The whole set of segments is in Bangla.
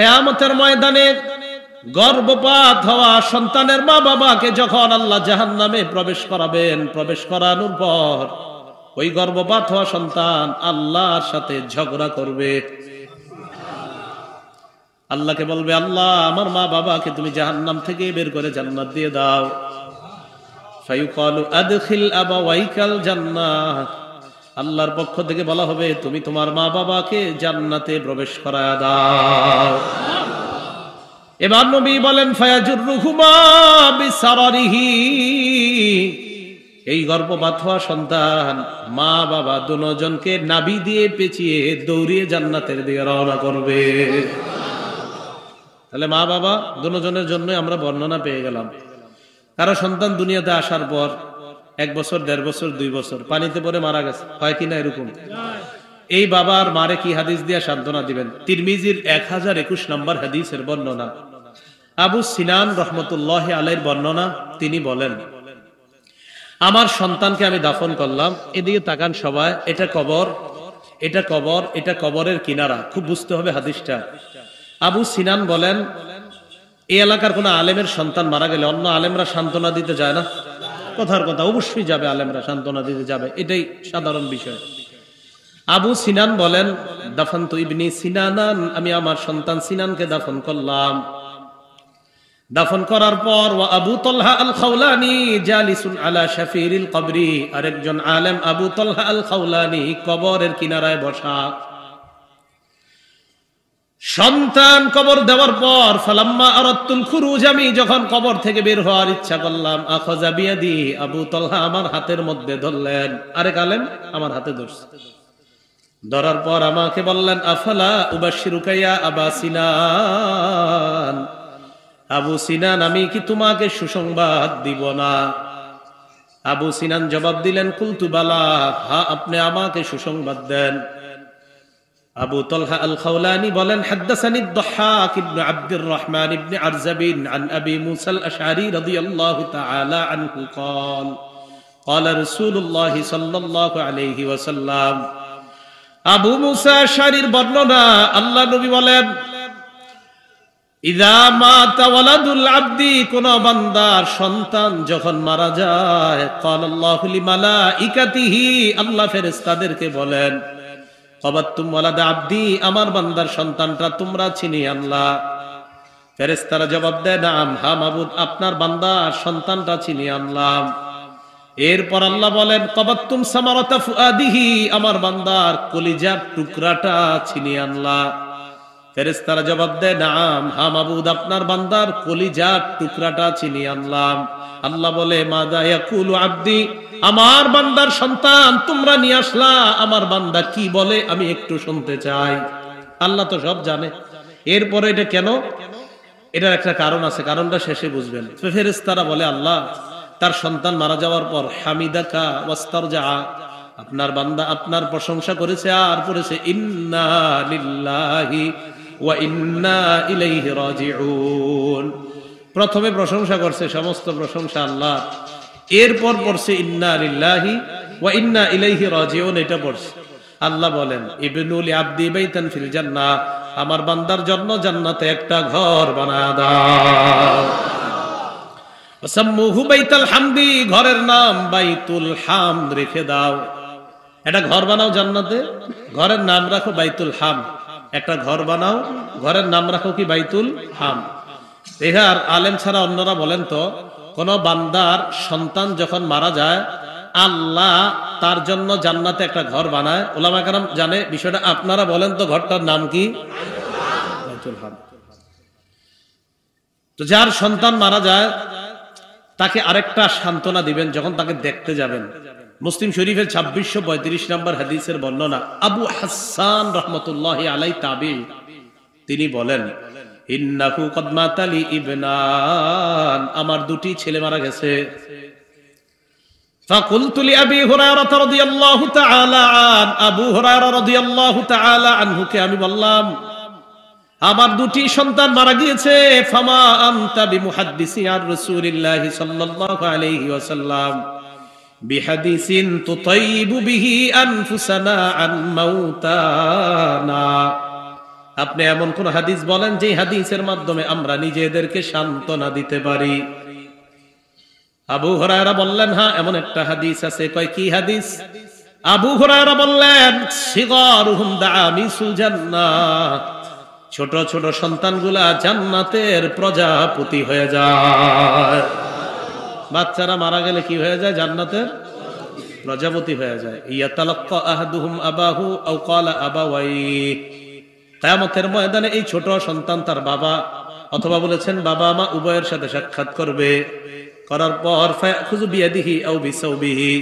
কিয়ামতের ময়দানে গর্ভপাত হওয়া সন্তানের মা বাবাকে যখন আল্লাহ জাহান্নামে প্রবেশ করাবেন, প্রবেশ করানোর পর ওই গর্ভপাত হওয়া সন্তান আল্লাহর সাথে ঝগড়া করবে। আল্লাহকে বলবে, আল্লাহ আমার মা বাবাকে তুমি জাহান্নাম থেকে বের করে জান্নাত দিয়ে দাও। ফায়ুকালু আদখিল আবাওয়াইকাল জান্নাহ, আল্লাহর পক্ষ থেকে বলা হবে তুমি তোমার মা বাবাকে জান্নাতে প্রবেশ করায় দাও। এবার নবী বলেন ফায়াজুরুহুমা বিসারারিহি, এই গর্ভপাত হওয়া সন্তান মা বাবা দুজনকে নাভি দিয়ে পেঁচিয়ে দৌড়িয়ে জান্নাতের দিকে রওনা করবে। তাহলে মা বাবা দুজনের জন্য আমরা বর্ণনা পেয়ে গেলাম। কারো সন্তান দুনিয়াতে আসার পর 1 বছর 1.5 বছর 2 বছর পানিতে পড়ে মারা গেছে, হয় কিনা এরকম? এই বাবার মারে কি হাদিস দিয়ে সান্ত্বনা দিবেন? তিরমিজির 1021 নম্বর হাদিসের বর্ণনা, আবু সিনান রহমতুল্লাহ আলাইহির বর্ণনা। তিনি বলেন, আমার সন্তানকে আমি দাফন করলাম। এদিকে তাকান সবাই, এটা কবর, এটা কবর, এটা কবরের কিনারা, খুব বুঝতে হবে হাদিসটা। আবু সিনান বলেন, এই এলাকার কোন আলেমের সন্তান মারা গেলে অন্য আলেমরা সান্ত্বনা দিতে যায় না? কথার কথা, অবশ্যই যাবে, আলেমরা সান্ত্বনা দিতে যাবে, এটাই সাধারণ বিষয়। আবু সিনান বলেন, দাফানতু ইবনি সিনানান, আমি আমার সন্তান সিনানকে দাফন করলাম। দাফন করার পর ওয়া আবু তালহা আল খাওলানি জালিসুন আলা শাফিরিল কবরি, আরেকজন আলেম আবু তালহা আল খাওলানি কবরের কিনারায় বসা। সন্তান কবর দেওয়ার পর ফালাম্মা আরাদতুল খুরুজ, আমি যখন কবর থেকে বের হওয়ার ইচ্ছা করলাম, আখাযা বিয়াদি, আবু তালহা আমার হাতের মধ্যে ধরলেন, আরেক আলেম আমার হাতে ধরছে। ধরার পর আমাকে বললেন, আফালা উবাশশিরুকা ইয়া আবা সিনান, আবু সিনান আমি কি তোমাকে সুসংবাদ দিব না? আবু সিনান জবাব দিলেন, কুলতু বালা, হ্যাঁ আপনি আমাকে সুসংবাদ দেন। আবু তালহা আল খাওলানি বলেন, হাদ্দাসানি আদ-দাহহাক ইবনে আব্দুর রহমান ইবনে আরজাবিন আন আবি মুসা আল-আশআরী রাদিয়াল্লাহু তাআলা আনহু قال قال رسول الله صلى الله عليه وسلم, আবু মুসা আশআরীর বর্ণনা, আল্লাহ নবী বলেন, ইযা মাতা ওয়ালাদুল আবদি, কোন বান্দার সন্তান যখন মারা যায়, ক্বালাল্লাহু লিমালাইকাতিহি, আল্লাহ ফেরেশতাদেরকে বলেন, ক্বাবাতুম ওয়ালাদা আবদি, আমার বান্দার সন্তানটা তোমরা ছিনিয়ে আনলা। ফেরেশতারা জবাব দেয়, নাম, হ্যাঁ মাবুদ, আপনার বান্দার সন্তানটা ছিনিয়ে আনলাম। এরপর আল্লাহ বলেন, ক্বাবাতুম সামারাতা ফুআদিহি, আমার বান্দার কলিজার টুকরাটা ছিনিয়ে আনলা। ফেরেশতারা জবাব দেয়, নাম, হ্যাঁ মাবুদ, আপনার বান্দার কলিজার টুকরাটা ছিনিয়ে আনলাম। আল্লাহ বলে, মাযা ইয়াকুলু আবদি, আমার বান্দার সন্তান তোমরা নিয়ে আসলা, আমার বান্দা কি বলে আমি একটু শুনতে চাই। আল্লাহ তো সব জানে। এরপরে এটা কেন, এটার একটা কারণ আছে, কারণটা শেষে বুঝবেন। ফেরেশতারা বলে, আল্লাহ তার সন্তান মারা যাওয়ার পর হামিদাকা ওয়াস্তারজা, আপনার বান্দা আপনার প্রশংসা করেছে আর পড়েছে ইন্না লিল্লাহি ওয়া ইন্না ইলাইহি রাজিউন। প্রথমে প্রশংসা করছে, সমস্ত প্রশংসা আল্লাহ, এরপর পড়ছে ইন্না লিল্লাহি ওয়া ইন্না ইলাইহি রাজিউন, এটা পড়ছে। আল্লাহ বলেন, ইবনু লি আবদি বাইতান ফিল জান্নাহ, আমার বান্দার জন্য জান্নাতে একটা ঘর বানায় দাও। ওয়াসাম্মুহু বাইতাল হামদি, ঘরের নাম বাইতুল হামদ রেখে দাও। একটা ঘর বানাও জান্নাতে, ঘরের নাম রাখো বাইতুল হামদ। একটা ঘর বানাও, ঘরের নাম রাখো কি? বাইতুল হামদ। এহার আলেম ছাড়া অন্যরা বলেন তো, কোন বান্দার সন্তান যখন মারা যায়, আল্লাহ তার জন্য জান্নাতে একটা ঘর বানায়। উলামা কেরাম জানে বিষয়টা, আপনারা বলেন তো ঘরটার নাম কি? বাইতুল হামদ। তো যার সন্তান মারা যায় তাকে আরেকটা সান্ত্বনা দিবেন যখন তাকে দেখতে যাবেন। মুসলিম শরীফের 2635 নম্বর হাদিসের বর্ণনা, আবু হাসান রাহমাতুল্লাহি আলাইহি তাবি, তিনি বলেন, ইন্নাহু কদ মাতালি ইবনান, আমার দুটি ছেলে মারা গেছে। ফাকুলতু লি আবি হুরায়রা রাদিয়াল্লাহু তাআলা আন, আবু হুরায়রা রাদিয়াল্লাহু তাআলা আনহুকে আমি বললাম, আমার দুটি সন্তান মারা গিয়েছে। ফামা আনতা বিমুহাদ্দিসি আর রাসূলিল্লাহি সাল্লাল্লাহু আলাইহি ওয়াসাল্লাম বিহাদিসিন তুতাইবু বিহি আনফুসানা আন মাউতানা, আপনি এমন কোন হাদিস বলেন যে হাদিসের মাধ্যমে আমরা নিজেদেরকে সান্ত্বনা দিতে পারি? আবু হুরায়রা বললেন, হ্যাঁ এমন একটা হাদিস আছে। কয় কি হাদিস? আবু হুরায়রা বললেন, সিগারুহুম দামিসুল জান্নাহ, ছোট ছোট সন্তানগুলা জান্নাতের প্রজাপতি হয়ে যায়। বাচ্চারা মারা গেলে কি হয়ে যায়? জান্নাতের প্রজাপতি হয়ে যায়। ইয়াতালাক্কা আহাদুহুম আবাহু আও ক্বালা আবাওয়াইহি, কিয়ামতের ময়দানে এই ছোট সন্তান তার বাবা অথবা বলেছেন বাবা মা উভয়ের সাথে সাক্ষাৎ করবে। করার পর ফায়াখুযু বিয়াদিহি আও বিসাওবিহি,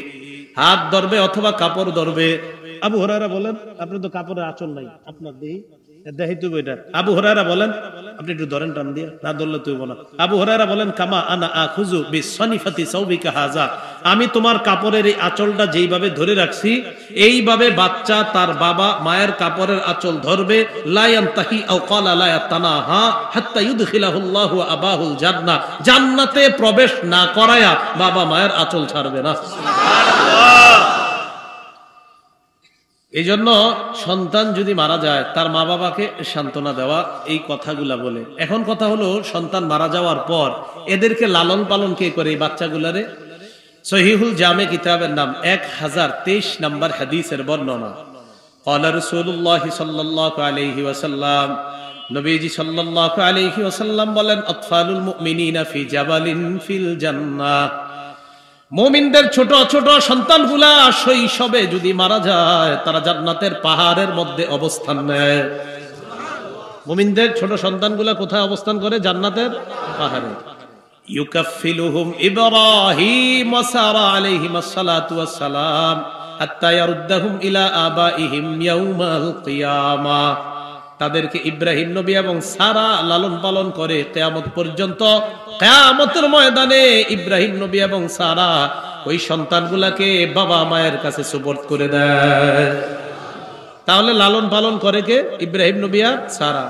হাত ধরবে অথবা কাপড় ধরবে। আবু হুরায়রা বলেন, আপনি তো কাপড়ের আঁচল নাই আপনার দেহি দেখিত বইটা। আবু হুরায়রা বলেন, আপনি একটু ধরেন টান দিয়ে, না ধরলে তুই বলো। আবু হুরায়রা বলেন, কামা আনা আখুযু বিসনিফাতি সাওবিকা হাযা, আমি তোমার কাপড়ের এই আঁচলটা যেইভাবে ধরে রাখছি এইভাবে বাচ্চা তার বাবা মায়ের কাপড়ের আঁচল ধরবে। লা ইয়ানতাহি আও ক্বালা লা ইয়াতানাহা হাত্তা ইউদখিলাহুল্লাহু আবাহুল জান্নাহ, জান্নাতে প্রবেশ না করায়া বাবা মায়ের আঁচল ছাড়বে না। এই জন্য সন্তান যদি মারা যায় তার মা বাবাকে সান্ত্বনা দেওয়া, এই কথাগুলা বলে। এখন কথা হলো, সন্তান মারা যাওয়ার পর এদেরকে লালন পালন কে করে? এই বাচ্চাগুলারে। সহিহুল জামে কিতাবের নাম 1023 নম্বর হাদিসের বর্ণনা। ক্বালা রাসূলুল্লাহ সাল্লাল্লাহু আলাইহি ওয়াসাল্লাম, নবীজি সাল্লাল্লাহু আলাইহি ওয়াসাল্লাম বলেন, আতফালুল মুমিনিনা ফি জাবালিন ফিল জান্নাহ, মুমিনদের ছোট ছোট সন্তানগুলা শৈশবে যদি মারা যায় তারা জান্নাতের পাহাড়ের মধ্যে অবস্থান নেয়। মুমিনদের ছোট সন্তানগুলা কোথায় অবস্থান করে? জান্নাতের পাহাড়ে। ইউকাফিলুহুম ইব্রাহিম ওয়া সারা আলাইহিমাস সালাতু ওয়াস সালাম হাত্তা ইয়ারুদ্দাহুম ইলা আবাইহিম ইয়াউমাল কিয়ামাহ, তাদেরকে ইব্রাহিম নবী এবং সারা লালন পালন করে কিয়ামত পর্যন্ত। কিয়ামতের ময়দানে ইব্রাহিম নবী এবং সারা ওই সন্তানগুলাকে বাবা মায়ের কাছে সুপর্দ করে দেয়। তাহলে লালন পালন করে কে? ইব্রাহিম নবী আর সারা।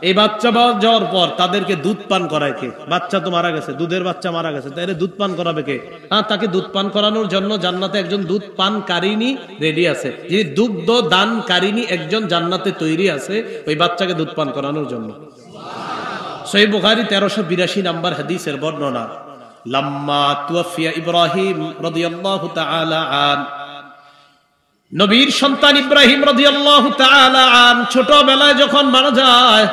এই বাচ্চা যাওয়ার পর তাদেরকে দুধ পান করায় কে? বাচ্চা তো মারা গেছে, দুধের বাচ্চা মারা গেছে, তাই দুধ পান করাবে কে? হ্যাঁ, তাকে দুধ পান করানোর জন্য জান্নাতে একজন দুধ পানকারিনী রেডি আছে, যিনি দুগ্ধ দানকারিনী একজন জান্নাতে তৈরি আছে ওই বাচ্চাকে দুধ পান করানোর জন্য। সহিহ বুখারী 1382 নম্বর হাদিসের বর্ণনা। লাম্মা তুওয়াফিয়া ইব্রাহিম রাদিয়াল্লাহু তাআলা আন, নবীর সন্তান ইব্রাহিম রাদিয়াল্লাহু তাআলা আন ছোটবেলায় যখন মারা যায়,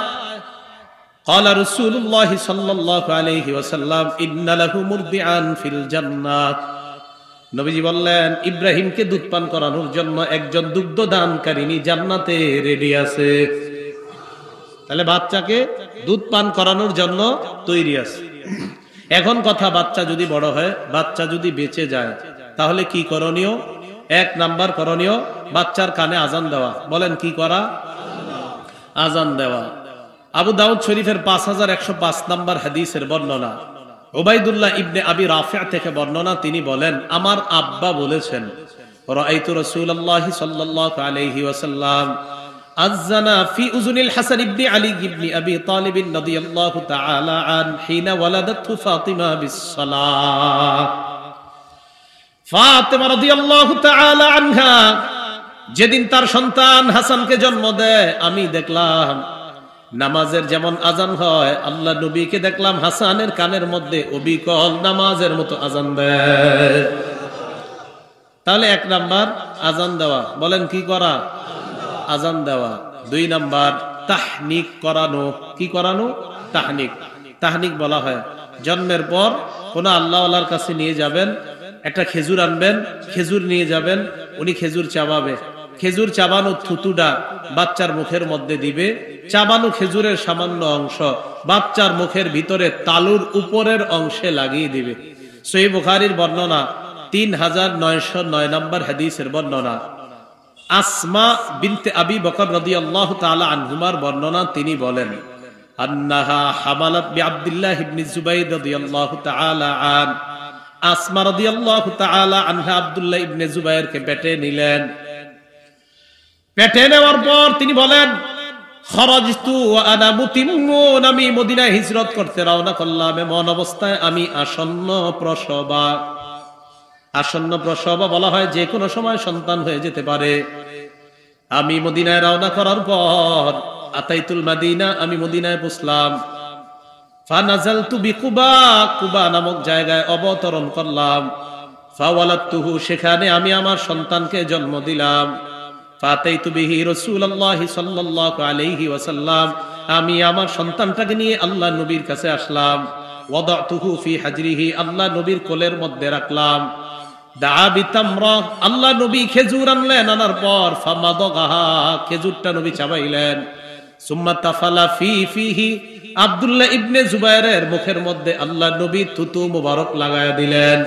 ক্বালা রাসূলুল্লাহ সাল্লাল্লাহু আলাইহি ওয়াসাল্লাম, ইন্না লাহু মুরদিআন ফিল জান্নাহ, নবীজি বললেন ইব্রাহিমকে দুধ পান করানোর জন্য একজন দুগ্ধদানকারিনী জান্নাতে রেডি আছে। তাহলে বাচ্চাকে দুধ পান করানোর জন্য তৈরি আছে। এখন কথা, বাচ্চা যদি বড় হয়, বাচ্চা যদি বেঁচে যায়, তাহলে কি করণীয়? 1 নাম্বার করণীয়, বাচ্চার কানে আজান দেওয়া। বলেন কি করা? আজান দেওয়া। আবু দাউদ শরীফের 5105 নম্বর হাদিসের বর্ণনা। উবাইদুল্লাহ ইবনে আবি রাফি' থেকে বর্ণনা, তিনি বলেন, আমার আব্বা বলেছেন, রাআইতু রাসূলুল্লাহ সাল্লাল্লাহু আলাইহি ওয়াসাল্লাম আযানা ফি উযুনিল হাসান ইবনে আলী ইবনে আবি তালিব রাদিয়াল্লাহু তাআলা আন হিনা ওয়ালাদাতহু ফাতিমা বিস-সালাহ। ফাতিমা রাদিয়াল্লাহু তাআলা আনহা যেদিন তার সন্তান হাসানকে জন্ম দেয়, আমি দেখলাম নামাজের যেমন আজান হয়, আল্লাহ নবীকে দেখলাম হাসানের কানের মধ্যে অবিকল নামাজের মতো আজান দেয়। তাহলে 1 নাম্বার আজান দেওয়া। বলেন কি করা? আজান দেওয়া। 2 নাম্বার তাহনিক করানো। কি করানো? তাহনিক। তাহনিক বলা হয়, জন্মের পর কোন আল্লাহওয়ালার কাছে নিয়ে যাবেন, একটা খেজুর আনবেন, খেজুর নিয়ে যাবেন, উনি খেজুর চাবাবে, খেজুর চাবানো থুতুটা বাচ্চার মুখের মধ্যে দিবে, চাবানো খেজুরের সামান্য অংশ বাচ্চার মুখের ভিতরে তালুর উপরের অংশে লাগিয়ে দিবে। সহিহ বুখারীর বর্ণনা, 3909 নম্বর হাদিসের বর্ণনা। আসমা বিনতে আবি বকর রাদিয়াল্লাহু তাআলা আনহুমার বর্ণনা, তিনি বলেন, আন্নাহা হামালাত বিআব্দুল্লাহ ইবনে জুবাইর রাদিয়াল্লাহু তাআলা আন, আসমা রাদিয়াল্লাহু তাআলা আনহা আব্দুল্লাহ ইবনে জুবাইরকে পেটে নিলেন। পেটে নেওয়ার পর তিনি বলেন, খরাজতু ওয়া আনা মুতিম্মুন, আমি মদিনায় হিজরত করতে রওনা করলাম, এমন অবস্থায় আমি আসন্ন প্রসবা। আসন্ন প্রসবা বলা হয় যে কোনো সময় সন্তান হয়ে যেতে পারে। আমি মদিনায় রওনা করার পর আতাইতুল মাদিনা, আমি মদিনায় পৌঁছলাম। ফানাজালতু বিকুবা, কুবা নামক জায়গায় অবতরণ করলাম। ফাওয়ালাদতুহু, সেখানে আমি আমার সন্তানকে জন্ম দিলাম। ফাতাইতু বিহি রাসূলুল্লাহি সাল্লাল্লাহু আলাইহি ওয়াসাল্লাম, আমি আমার সন্তানটাকে নিয়ে আল্লাহ নবীর কাছে আসলাম। ওয়াদাতুহু ফি হাজরিহি, আল্লাহ নবীর কোলের মধ্যে রাখলাম। দা বিতামরা, আল্লাহ নবী খেজুর আনলেন, আনার পর ফামাদাগাহা, খেজুরটা নবী চাবাইলেন। সুম্মা তাফালা ফিহি, আব্দুল্লাহ ইবনে জুবায়েরের মুখের মধ্যে আল্লাহ নবী থুতু মুবারক লাগায়া দিলেন।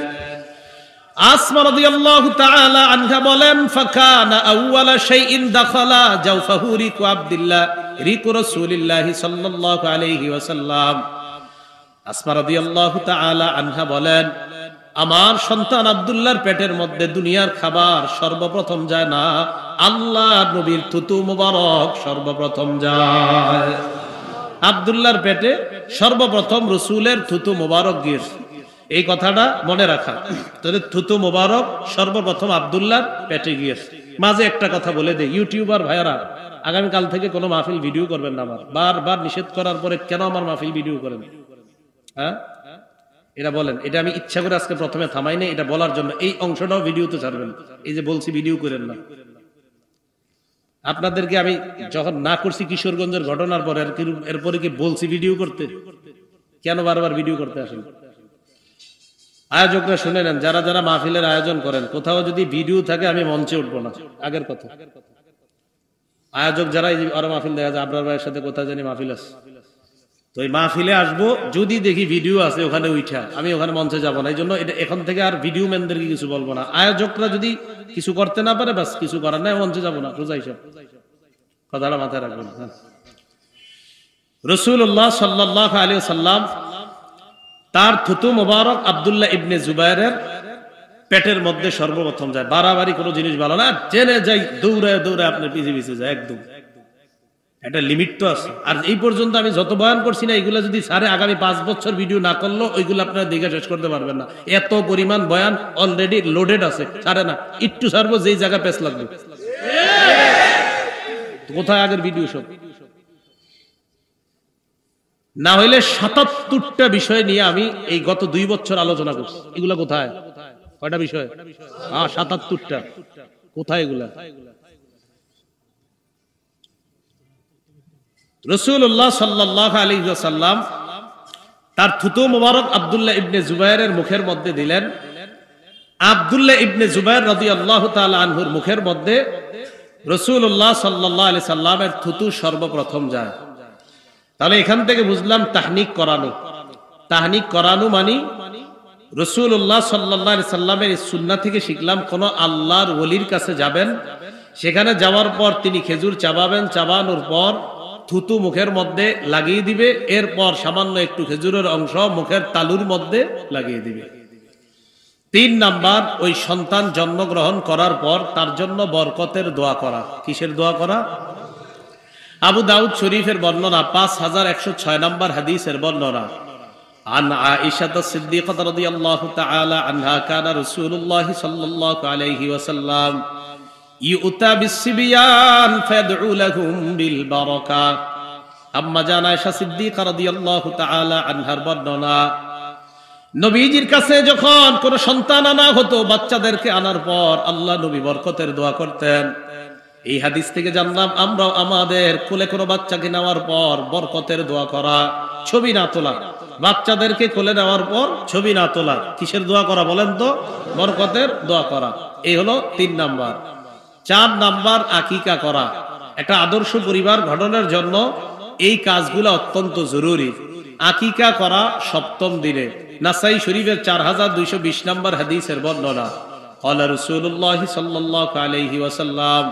আসমা রাদিয়াল্লাহু তাআলা আনহা বলেন, ফাকানা আউওয়ালা শাইইন দাখালা জাওফাহু রিকু আব্দুল্লাহ, রিকু রাসূলিল্লাহ সাল্লাল্লাহু আলাইহি ওয়াসাল্লাম। আসমা রাদিয়াল্লাহু তাআলা আনহা বলেন, আমার সন্তান আব্দুল্লাহর পেটের মধ্যে দুনিয়ার খাবার সর্বপ্রথম যায় না, আল্লাহ নবীর থুতু মুবারক সর্বপ্রথম যায়। আব্দুল্লাহর পেটে সর্বপ্রথম রাসূলের থুতু মুবারক গিয়েছে, এই কথাটা মনে রাখা। তাদের থুতু মুবারক সর্বপ্রথম আব্দুল্লাহর পেটে গিয়েছে। মাঝে একটা কথা বলে দেই, ইউটিউবার ভাইয়ারা, আগামীকাল থেকে কোনো মাহফিল ভিডিও করবেন না। আমার বারবার নিষেধ করার পরে কেন আমার মাহফিল ভিডিও করেন? হ্যাঁ, এটা বলেন। এটা আমি ইচ্ছা করে আজকে প্রথমে থামাই না, এটা বলার জন্য। এই অংশটাও ভিডিওতে ছাড়বেন, এই যে বলছি ভিডিও করেন না। আপনাদেরকে আমি যখন না করছি কিশোরগঞ্জের ঘটনার পরে, এরপরে কি বলছি ভিডিও করতে? কেন বারবার ভিডিও করতে আসেন? আয়োজকরা শুনে নেন, যারা যারা মাহফিলের আয়োজন করেন, কোথাও যদি ভিডিও থাকে আমি মঞ্চে উঠবো না, আগের কথা। আয়োজক যারা, এই যে আরো মাহফিল দেখা যায়, আবরার ভাইয়ের সাথে কোথায় জানি মাহফিল আছে, তো এই মাহফিলে আসবো, যদি দেখি ভিডিও আছে ওখানে উঠা, আমি ওখানে মঞ্চে যাবো না। এই জন্য এটা এখন থেকে আর ভিডিও ম্যানদেরকে কিছু বলবো না। আয়োজকরা যদি কিছু করতে না পারে, বাস কিছু করার নাই, মঞ্চে যাবো না, সোজা হিসাব। কথাটা মাথায় রাখবেন। রাসূলুল্লাহ সাল্লাল্লাহু আলাইহি ওয়াসাল্লাম তার থুতু মুবারক আব্দুল্লাহ ইবনে জুবায়েরের পেটের মধ্যে সর্বপ্রথম যায়। বাড়াবাড়ি কোনো জিনিস ভালো না, জেনে যাই, দৌড়ায় দৌড়ায় আপনার পিছিয়ে পিছিয়ে যায়, একদম একটা লিমিট তো আছে। আর এই পর্যন্ত আমি যত বয়ান করছি না, এগুলো যদি সারে আগামী 5 বছর ভিডিও না করলো, ওইগুলো আপনারা দেখে শেষ করতে পারবেন না। এত পরিমাণ বয়ান অলরেডি লোডেড আছে, সারে না, একটু সারবো যেই জায়গা পেছ লাগবে। কোথায় আগের ভিডিও সব? না হইলে ৭৭টা বিষয় নিয়ে আমি এই গত 2 বছর আলোচনা করছি। এগুলা কোথায়? কয়টা বিষয়? ৭৭টা। কোথায় এগুলা? রাসূলুল্লাহ সাল্লাল্লাহু আলাইহি ওয়াসাল্লাম তার থুতু মুবারক আব্দুল্লাহ ইবনে জুবায়েরের মুখের মধ্যে দিলেন। আব্দুল্লাহ ইবনে জুবায়ের রাদিয়াল্লাহু তাআলা আনহুর মুখের মধ্যে রাসূলুল্লাহ সাল্লাল্লাহু আলাইহি সাল্লামের থুতু সর্বপ্রথম যায়। তাহলে এখান থেকে বুঝলাম তাহনিক করানো। তাহনিক করানো মানে রাসূলুল্লাহ সাল্লাল্লাহু আলাইহি সাল্লামের এই সুন্নাহ থেকে শিখলাম, কোন আল্লাহর ওলির কাছে যাবেন, সেখানে যাওয়ার পর তিনি খেজুর চাবাবেন, চাবানোর পর থুতু মুখের মধ্যে লাগিয়ে দিবে, এরপর সামান্য একটু খেজুরের অংশ মুখের তালুর মধ্যে লাগিয়ে দিবে। 3 নাম্বার, ওই সন্তান জন্মগ্রহণ করার পর তার জন্য বরকতের দোয়া করা। কিসের দোয়া করা? আবু দাউদ শরীফের বর্ণনা, 5106 নম্বর হাদিসের বর্ণনা। আন আয়েশা সিদ্দিকাহ রাদিয়াল্লাহু তাআলা আনহা কানা রাসূলুল্লাহ সাল্লাল্লাহু আলাইহি ওয়াসাল্লাম ইউতা বিসসিবিয়ান ফাদউ লাহুম বিল বারাকা। আম্মা জান আয়েশা সিদ্দিকাহ রাদিয়াল্লাহু তাআলা আনহার বর্ণনা, নবীজির কাছে যখন কোন সন্তান আনা হতো, বাচ্চাদেরকে আনার পর আল্লাহ নবী বরকতের দোয়া করতেন। এই হাদিস থেকে জানলাম আমরাও আমাদের কোলে কোনো বাচ্চাকে নেওয়ার পর বরকতের দোয়া করা, ছবি না তোলা। বাচ্চাদেরকে কোলে নেওয়ার পর ছবি না তোলা, কিসের দোয়া করা বলেন তো? বরকতের দোয়া করা। এই হলো 3 নাম্বার। 4 নাম্বার, আকিকা করা। একটা আদর্শ পরিবার গঠনের জন্য এই কাজগুলো অত্যন্ত জরুরি। আকিকা করা 7ম দিনে। নাসাই শরীফের 4220 নম্বর হাদিসের বর্ণনা। ক্বালা রাসূলুল্লাহ সাল্লাল্লাহু আলাইহি ওয়াসাল্লাম,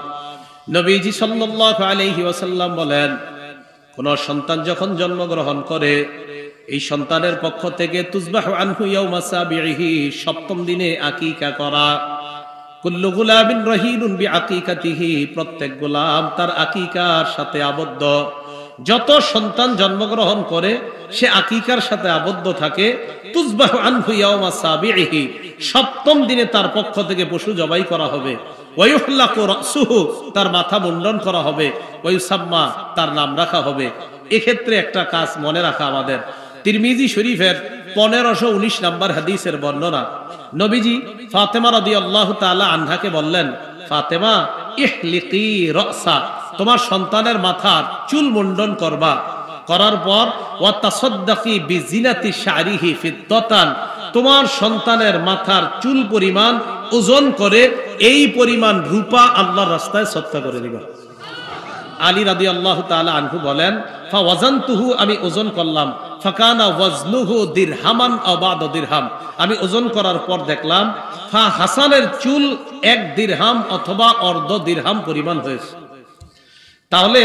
নবীজি সাল্লাল্লাহু আলাইহি ওয়াসাল্লাম বলেন, কোন সন্তান যখন জন্মগ্রহণ করে, এই সন্তানের পক্ষ থেকে তুজবাহু আনহু ইয়াউমা সাবিহি, 7ম দিনে আকিকা করা। কুল্লু গুলামিন রহিনুন বিআকিকাতিহি, প্রত্যেক গোলাম তার আকিকার সাথে আবদ্ধ। যত সন্তান জন্মগ্রহণ করে সে আকিকার সাথে আবদ্ধ থাকে। তুজবাহু আনহু ইয়াউমা সাবিহি, 7ম দিনে তার পক্ষ থেকে পশু জবাই করা হবে। ওয়ায়ুহলাকু রাসুহু, তার মাথা মুন্ডন করা হবে, ওয়ায়ুসাম্মা, তার নাম রাখা হবে। এক্ষেত্রে একটা কাজ মনে রাখা আমাদের, তিরমিজি শরীফের 1519 নম্বর হাদিসের বর্ণনা, নবীজি ফাতেমা রাদিয়াল্লাহু তাআলা আনহাকে বললেন, ফাতেমা ইহলিকি রাসা, তোমার সন্তানের মাথার চুল মুন্ডন করবা, করার পর ওয়া তাসাদ্দাকি বিজিনাতি শারিহি ফিদ্দাতান, তোমার সন্তানের মাথার চুল পরিমাণ ওজন করে এই পরিমাণ রূপা আল্লাহর রাস্তায় সদকা করে দিবা। আলী রাদিয়াল্লাহু তাআলা আনহু বলেন, ফাওয়াজানতুহু, আমি ওজন করলাম, ফাকানা ওয়াজনুহু দিরহামান আও বা'দা দিরহাম, আমি ওজন করার পর দেখলাম ফা হাসানের চুল 1 দিরহাম অথবা অর্ধ দিরহাম পরিমাণ হয়েছে। তাহলে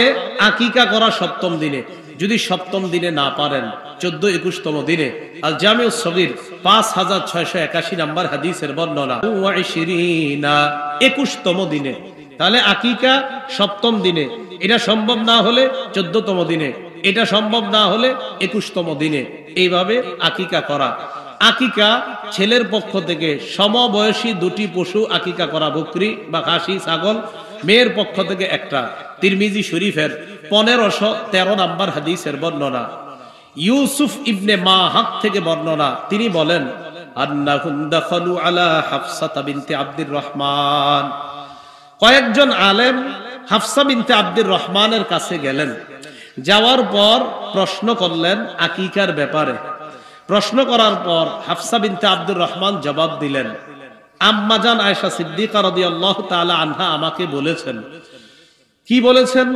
আকিকা করা সপ্তম দিনে, যদি সপ্তম দিনে না পারেন 14-21তম দিনে, আল জামিউস সগীর 5681 নম্বর হাদিসের বর্ণনা, 21তম দিনে। তাহলে আকিকা সপ্তম দিনে, এটা সম্ভব না হলে 14তম দিনে, এটা সম্ভব না হলে 21তম দিনে, এইভাবে আকিকা করা। আকিকা ছেলের পক্ষ থেকে সমবয়সী 2টি পশু আকিকা করা, বকরি বা খাসি, ছাগল। মেয়ের পক্ষ থেকে একটা। তিরমিজি শরীফের 1513 নম্বর হাদিসের বর্ণনা, ইউসুফ ইবনে মাহাক থেকে বর্ণনা, তিনি বলেন, আন্নাহুম দাখালু আলা হাফসা বিনতে আব্দুর রহমান, কয়েকজন আলেম হাফসা বিনতে আব্দুর রহমানের কাছে গেলেন, যাওয়ার পর প্রশ্ন করলেন আকিকার ব্যাপারে। প্রশ্ন করার পর হাফসা বিনতে আব্দুর রহমান জবাব দিলেন, আম্মাজান আয়েশা সিদ্দিকা রাদিয়াল্লাহু তাআলা আনহা আমাকে বলেছেন। কি বলেছেন?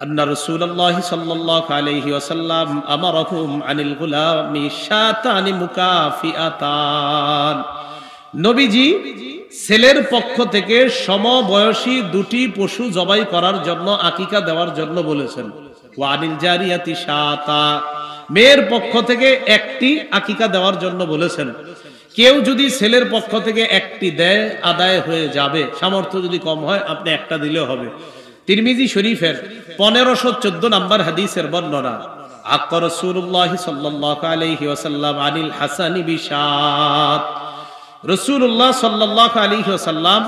আন্না রাসূলুল্লাহ সাল্লাল্লাহু আলাইহি ওয়াসাল্লাম আমারাহুম আনিল গুলামি শাতানি মুকাফিআতান, নবীজি ছেলের পক্ষ থেকে সমবয়সী 2টি পশু জবাই করার জন্য, আকিকা দেওয়ার জন্য বলেছেন। ওয়া আনিল জারিয়াতি শাতা, মেয়ের পক্ষ থেকে 1টি আকিকা দেওয়ার জন্য বলেছেন। কেউ যদি ছেলের পক্ষ থেকে 1টি দেয় আদায় হয়ে যাবে, সামর্থ্য যদি কম হয় আপনি 1টা দিলেও হবে। তিরমিজি শরীফের 1514 নম্বর হাদিসের বর্ণনা, আক্কা রাসূলুল্লাহ সাল্লাল্লাহু আলাইহি ওয়াসাল্লাম আনিল হাসানি বিশাত, রাসূলুল্লাহ সাল্লাল্লাহু আলাইহি ওয়াসাল্লাম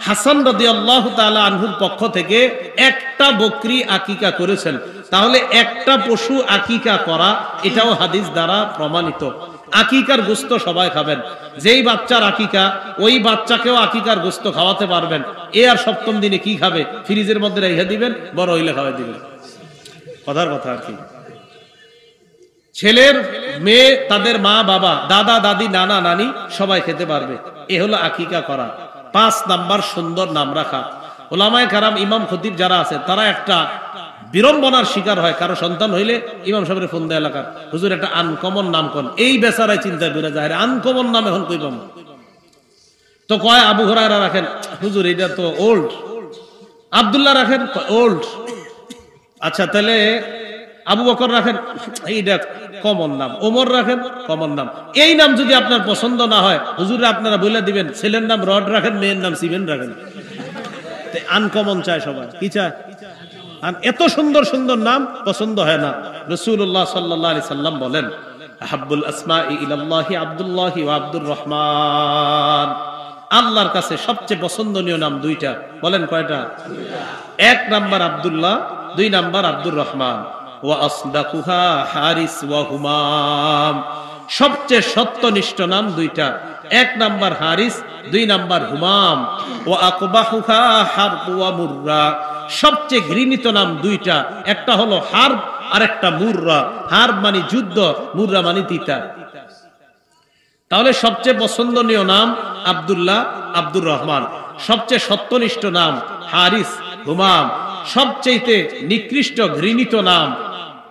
হাসান রাদিয়াল্লাহু তাআলা আনহুর পক্ষ থেকে 1টা বকরি আকিকা করেছেন। তাহলে 1টা পশু আকিকা করা, এটাও হাদিস দ্বারা প্রমাণিত। আকিকার গোশত সবাই খাবেন, যেই বাচ্চার আকিকা ওই বাচ্চাকেও আকিকার গোশত খাওয়াতে পারবেন। এ আর সপ্তম দিনে কি খাবে? ফ্রিজের মধ্যে রেখে দিবেন, বড় হইলে খাওয়াই দিবেন। কথার কথা আর কি। ছেলের মেয়ে, তাদের মা বাবা, দাদা দাদি, নানা নানি সবাই খেতে পারবে। এ হলো আকিকা করা। 5 নাম্বার সুন্দর নাম রাখা। ওলামায়ে কেরাম, ইমাম খতিব যারা আছে, তারা একটা বিড়ম্বনার শিকার হয়, কারো সন্তান হইলে ইমাম সাহেবের ফোন দেয় এলাকার, হুজুর একটা আনকমন নাম কোন? এই বেচারায় চিন্তায় বেড়ে যায়, আনকমন নাম এখন কই পাবো? তো কয় আবু হুরায়রা রাখেন, হুজুর এটা তো ওল্ড। আব্দুল্লাহ রাখেন, ওল্ড। আচ্ছা তাহলে আবু বকর রাখেন, এইটা কমন নাম। ওমর রাখেন, কমন নাম। এই নাম যদি আপনার পছন্দ না হয়, হুজুরে আপনারা বলে দিবেন, ছেলের নাম রড রাখেন, মেয়ের নাম সিমেন্ট রাখেন। আনকমন চায় সবাই, কি চায়? এত সুন্দর সুন্দর নাম পছন্দ হয় না। রাসূলুল্লাহ সাল্লাল্লাহু আলাইহি সাল্লাম বলেন, আহাব্বুল আসমাই ইলাল্লাহি আব্দুল্লাহি ওয়া আব্দুর রহমান, আল্লাহর কাছে সবচেয়ে পছন্দনীয় নাম 2টা। বলেন কয়টা? 1 নাম্বার আব্দুল্লাহ, 2 নাম্বার আব্দুর রহমান। ওয়া আসদাকুহা হারিস ওয়া হুমাম, সবচেয়ে সত্যনিষ্ঠ নাম 2টা, 1 নাম্বার হারিস, 2 নাম্বার হুমাম। ওয়া আকবাহুহা হারব ওয়া মুররা, সবচেয়ে ঘৃণিত নাম 2টা, একটা হলো হারব আর একটা মুররা। হারব মানে যুদ্ধ, মুররা মানে তিতা। তাহলে সবচেয়ে পছন্দনীয় নাম আব্দুল্লাহ, আব্দুর রহমান। সবচেয়ে সত্যনিষ্ঠ নাম হারিস, হুমাম। সবচেয়ে নিকৃষ্ট ঘৃণিত নাম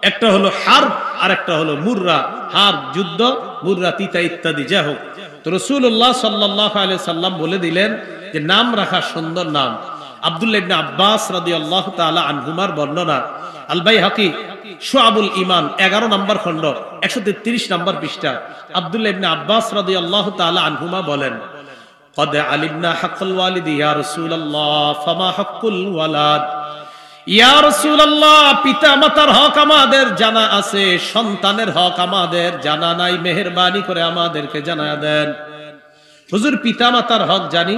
একটা হলো হারব আর একটা হলো মুররা। হারব যুদ্ধ, মুররা তিতা ইত্যাদি। যাই হোক, তো রাসূলুল্লাহ সাল্লাল্লাহু আলাইহি সাল্লাম বলে দিলেন যে নাম রাখা সুন্দর নাম। আব্দুল্লাহ ইবনে আব্বাস রাদিয়াল্লাহু তাআলা আনহুমার বর্ণনা, আল বাইহাকি শুআবুল ঈমান 11 নম্বর খণ্ড 133 নম্বর পৃষ্ঠা। আব্দুল্লাহ ইবনে আব্বাস রাদিয়াল্লাহু তাআলা আনহুমা বলেন, قد علمنا حق الوالد يا رسول الله فما حق الولد। ইয়া রাসূলুল্লাহ, পিতা মাতার হক আমাদের জানা আছে, সন্তানের হক আমাদের জানা নাই, মেহেরবানি করে আমাদেরকে জানায়া দেন। হুজুর পিতামাতার হক জানি,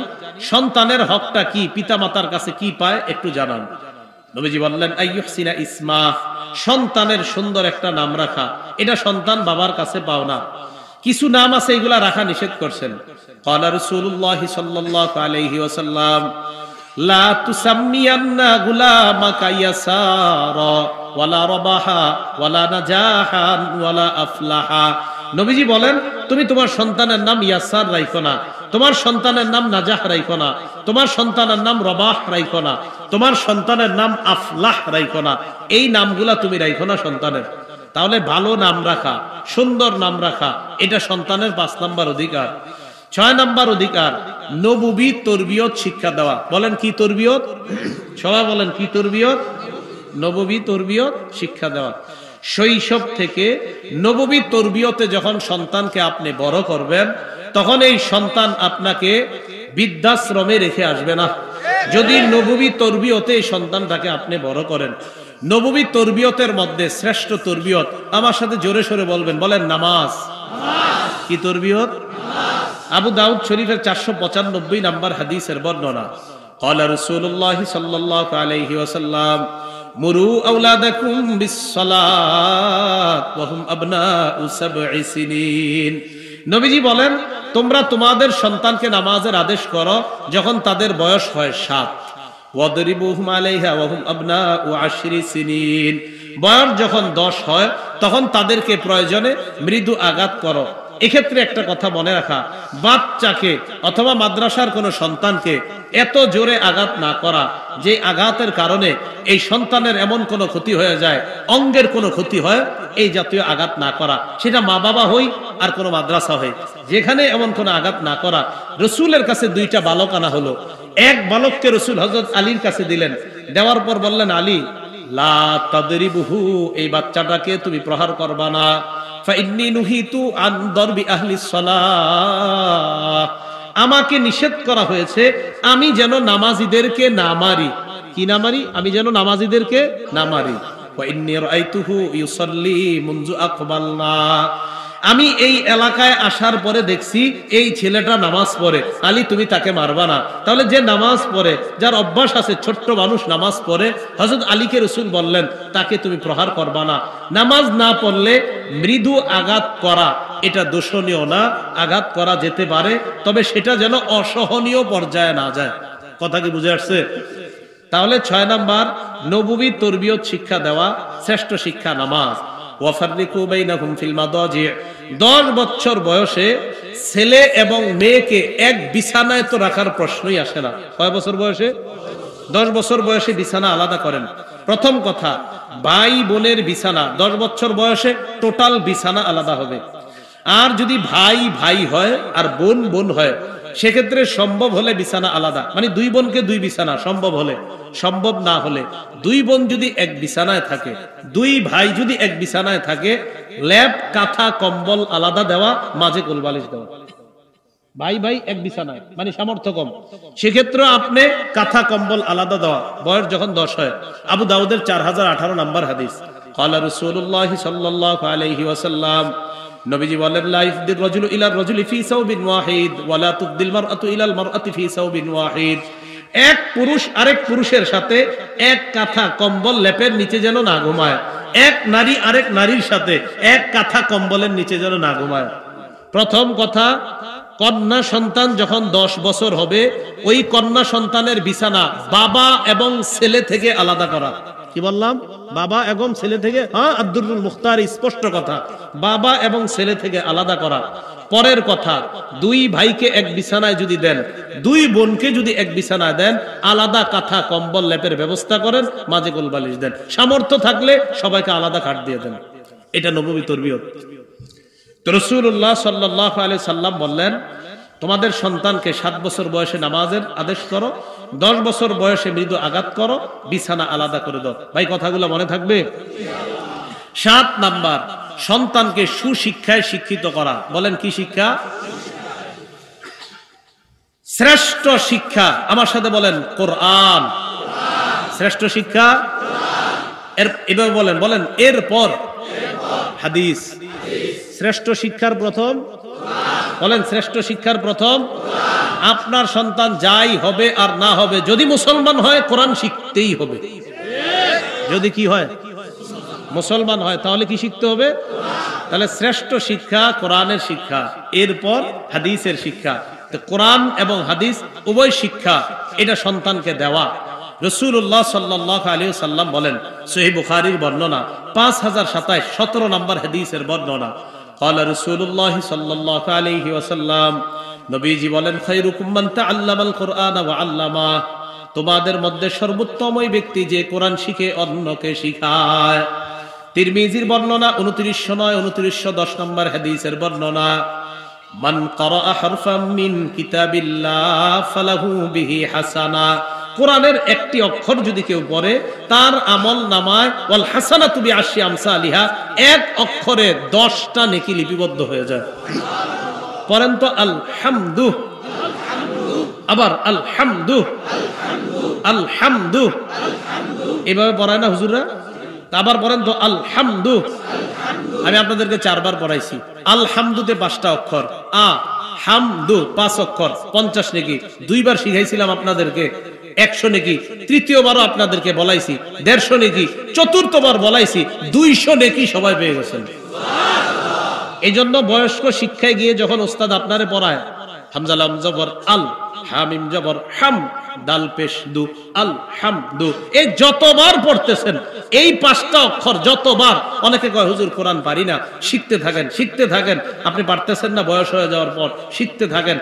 সন্তানের হকটা কি, পিতামাতার কাছে কি পায় একটু জানান। নবীজি বললেন আইয়ুহসিনা ইসমা, সন্তানের সুন্দর একটা নাম রাখা, এটা সন্তান বাবার কাছে পাও না। কিছু নাম আছে এগুলা রাখা নিষেধ করছেন। ক্বালা রাসূলুল্লাহ সাল্লাল্লাহু আলাইহি ওয়াসাল্লাম লা তুসাম্মিয়ান্না গুলামাকা ইয়াসারা ওয়ালা রাবাহা ওয়ালা নাজাহান ওয়ালা আফলাহা। নবীজি বলেন তুমি তোমার সন্তানের নাম ইয়াসার রাখো না, তোমার সন্তানের নাম নাজাহ রাখো না, তোমার সন্তানের নাম রবাহ রাখো না, তোমার সন্তানের নাম আফলাহ রাখো না। এই নামগুলা তুমি রাখো না সন্তানের। তাহলে ভালো নাম রাখা, সুন্দর নাম রাখা, এটা সন্তানের 5 নাম্বার অধিকার। 6 নাম্বার অধিকার, নবুবী তরবিয়ত শিক্ষা দেওয়া। বলেন কি তরবিয়ত? সবাই বলেন কি তরবিয়ত? নববী তরবিয়ত শিক্ষা দেওয়া। শৈশব থেকে নববী তরবিয়তে যখন সন্তানকে আপনি বড় করবেন, তখন এই সন্তান আপনাকে বৃদ্ধাশ্রমে রেখে আসবে না। যদি নববী তরবিয়তে এই সন্তানটাকে আপনি বড় করেন। নববী তরবিয়তের মধ্যে শ্রেষ্ঠ তরবিয়ত, আমার সাথে জোরে সোরে বলবেন, বলেন নামাজ। কি তরবিয়ত? আবু দাউদ শরীফের 495 নাম্বার হাদিসের বর্ণনা। ক্বালা রাসূলুল্লাহ সাল্লাল্লাহু আলাইহি ওয়াসাল্লাম মুরু আওলাদাকুম বিসসালাত ওয়া হুম আবনাউ 7 সিনিন। নবীজি বলেন তোমরা তোমাদের সন্তানকে নামাজের আদেশ করো যখন তাদের বয়স হয় 7। ওয়াদরিবুহুম আলাইহা ওয়া হুম আবনাউ 10 সিনিন। বয়স যখন 10 হয় তখন তাদেরকে প্রয়োজনে মৃদু আঘাত করো। এক্ষেত্রে একটা কথা মনে রাখা, বাচ্চাকে অথবা মাদ্রাসার কোনো সন্তানকে এত জোরে আঘাত না করা যে আঘাতের কারণে এই সন্তানের এমন কোনো ক্ষতি হয়ে যায়, অঙ্গের কোনো ক্ষতি হয়, এই জাতীয় আঘাত না করা। সেটা মা বাবা হই আর কোনো মাদ্রাসা হই, যেখানে এমন কোনো আঘাত না করা। রসুলের কাছে 2টা বালক আনা হলো। এক বালককে রসুল হযরত আলীর কাছে দিলেন। দেওয়ার পর বললেন, আলী লা তাদরিবুহু, এই বাচ্চাটাকে তুমি প্রহার করবা না। ফাইন্নী নুহিতু আন দরবি আহলিস সালাহ, আমাকে নিষেধ করা হয়েছে আমি যেন নামাজীদেরকে না মারি। কি না মারি? আমি যেন নামাজীদেরকে না মারি। ওয়াইন্নী রাআইতুহু ইউসাল্লি মুনযু আকবালনা, আমি এই এলাকায় আসার পরে দেখছি এই ছেলেটা নামাজ পড়ে। আলী তুমি তাকে মারবা না। তাহলে যে নামাজ পড়ে, যার অভ্যাস আছে, ছোট্ট মানুষ নামাজ পড়ে, হযরত আলীকে রাসূল বললেন তাকে তুমি প্রহার করবা না। নামাজ না পড়লে মৃদু আঘাত করা এটা দোষণীয় না, আঘাত করা যেতে পারে, তবে সেটা যেন অসহনীয় পর্যায়ে না যায়। কথা কি বুঝে আসছে? তাহলে 6 নাম্বার নববী তরবিয়ত শিক্ষা দেওয়া, শ্রেষ্ঠ শিক্ষা নামাজ। ওয়াফাররিকু বাইনাহুম ফিল মাদাজি, 10 বছর বয়সে ছেলে এবং মেয়েকে এক বিছানায় তো রাখার প্রশ্নই আসে না। কয় বছর বয়সে? 10 বছর বয়সে বিছানা আলাদা করেন। প্রথম কথা, ভাই বোনের বিছানা 10 বছর বয়সে টোটাল বিছানা আলাদা হবে। আর যদি ভাই ভাই হয় আর বোন বোন হয়, সেক্ষেত্রে সম্ভব হলে বিছানা আলাদা, মানে 2 বোনকে 2 বিছানা সম্ভব হলে। সম্ভব না হলে 2 বোন যদি এক বিছানায় থাকে, 2 ভাই যদি এক বিছানায় থাকে, ল্যাপ কাঁথা কম্বল আলাদা দেওয়া, মাঝে কোলবালিশ দেওয়া। ভাই ভাই এক বিছানায়, মানে সামর্থ্য কম, সেক্ষেত্রে আপনি কাঁথা কম্বল আলাদা দেওয়া, বয়স যখন 10 হয়। আবু দাউদের 4018 নাম্বার হাদিস। ক্বালা রাসূলুল্লাহ সাল্লাল্লাহু আলাইহি ওয়াসাল্লাম, নবীজি বলেন লা ইফদির রাজুলু ইলার রাজুলি ফি সাওবিন ওয়াহিদ ওয়া লা তুফদিল মারআতু ইলাল মারআতি ফি সাওবিন ওয়াহিদ। এক পুরুষ আরেক পুরুষের সাথে এক কাঁথা কম্বল লেপের নিচে যেন না ঘুমায়, এক নারী আরেক নারীর সাথে এক কাঁথা কম্বলের নিচে যেন না ঘুমায়। প্রথম কথা, কন্যা সন্তান যখন 10 বছর হবে, ওই কন্যা সন্তানের বিছানা বাবা এবং ছেলে থেকে আলাদা করা। কি বললাম? বাবা এবং ছেলে থেকে। হ্যাঁ, আব্দুল মুখতার স্পষ্ট কথা, বাবা এবং ছেলে থেকে আলাদা করা। পরের কথা, 2 ভাইকে এক বিছানায় যদি দেন, 2 বোনকে যদি এক বিছানায় দেন, আলাদা কাঁথা কম্বল লেপের ব্যবস্থা করেন, মাঝে কোলবালিশ দেন। সামর্থ্য থাকলে সবাইকে আলাদা খাট দিয়ে দেন। এটা নববী তরবিয়ত। তো রাসূলুল্লাহ সাল্লাল্লাহু আলাইহি সাল্লাম বললেন, তোমাদের সন্তানকে 7 বছর বয়সে নামাজের আদেশ করো, 10 বছর বয়সে মৃদু আঘাত করো, বিছানা আলাদা করে দাও। ভাই কথাগুলো মনে থাকবে? 7 নাম্বার, সন্তানকে সুশিক্ষায় শিক্ষিত করা। বলেন কি শিক্ষা? শ্রেষ্ঠ শিক্ষা, আমার সাথে বলেন কোরআন। শ্রেষ্ঠ শিক্ষা এভাবে বলেন, বলেন এরপর হাদিস। শ্রেষ্ঠ শিক্ষার প্রথম বলেন শ্রেষ্ঠ শিক্ষার প্রথম আপনার সন্তান যাই হবে আর না হবে, যদি মুসলমান হয় কোরআন শিখতেই হবে। যদি কি হয়, মুসলমান হয়, তাহলে কি শিখতে হবে? তাহলে শ্রেষ্ঠ শিক্ষা কোরআনের শিক্ষা, এরপর হাদিসের শিক্ষা। তো কোরআন এবং হাদিস উভয় শিক্ষা এটা সন্তানকে দেওয়া। রাসূলুল্লাহ সাল্লাল্লাহু আলাইহি ওয়াসাল্লাম বলেন, সহিহ বুখারীর বর্ণনা 5027 17 নম্বর হাদিসের বর্ণনা, ক্বালা রাসূলুল্লাহ সাল্লাল্লাহু আলাইহি ওয়াসাল্লাম, নবীজি বলেন, খায়রুকুম মান তাআল্লামাল কুরআন ওয়া আল্লামা, তোমাদের মধ্যে সর্বোত্তম ওই ব্যক্তি যে কোরআন শিখে অন্যকে শিখায়। তিরমিজির বর্ণনা 2909 2910 নম্বর হাদিসের বর্ণনা, মান ক্বারাআ হারফাম মিন কিতাবিল্লাহ ফালাহু বিহি হাসানা, কোরআনের একটি অক্ষর যদি কেউ পড়ে তার আমল নামায় ওয়াল হাসানাতু বিআশরি আমসালিহা, এক অক্ষরে 10টা নেকি লিপিবদ্ধ হয়ে যায়। পড়েন তো আলহামদু, আবার আলহামদু, আলহামদু, এভাবে পড়ায় না হুজুররা? আবার পড়েন তো আলহামদু। আমি আপনাদেরকে 4 বার পড়াইছি। আলহামদুতে 5টা অক্ষর, আ হামদু 5 অক্ষর, 50 নেকি। 2 বার শিখাইছিলাম আপনাদেরকে, 100 নেকি। তৃতীয়বারও আপনাদেরকে বলাইছি, 150 নেকি। চতুর্থবার বলাইছি, 200 নেকি সবাই পেয়ে গেছেন। এই জন্য বয়স্ক শিক্ষায় গিয়ে যখন ওস্তাদ আপনারে পড়ায়, হামজা লাম জবর আল, হামিম জবর হাম, দাল পেশ দু, আল হামদু, এই যতবার পড়তেছেন এই 5টা অক্ষর যতবার, অনেকে কয় হুজুর কোরআন পারি না, শিখতে থাকেন শিখতে থাকেন। আপনি পারতেছেন না, বয়স হয়ে যাওয়ার পর শিখতে থাকেন।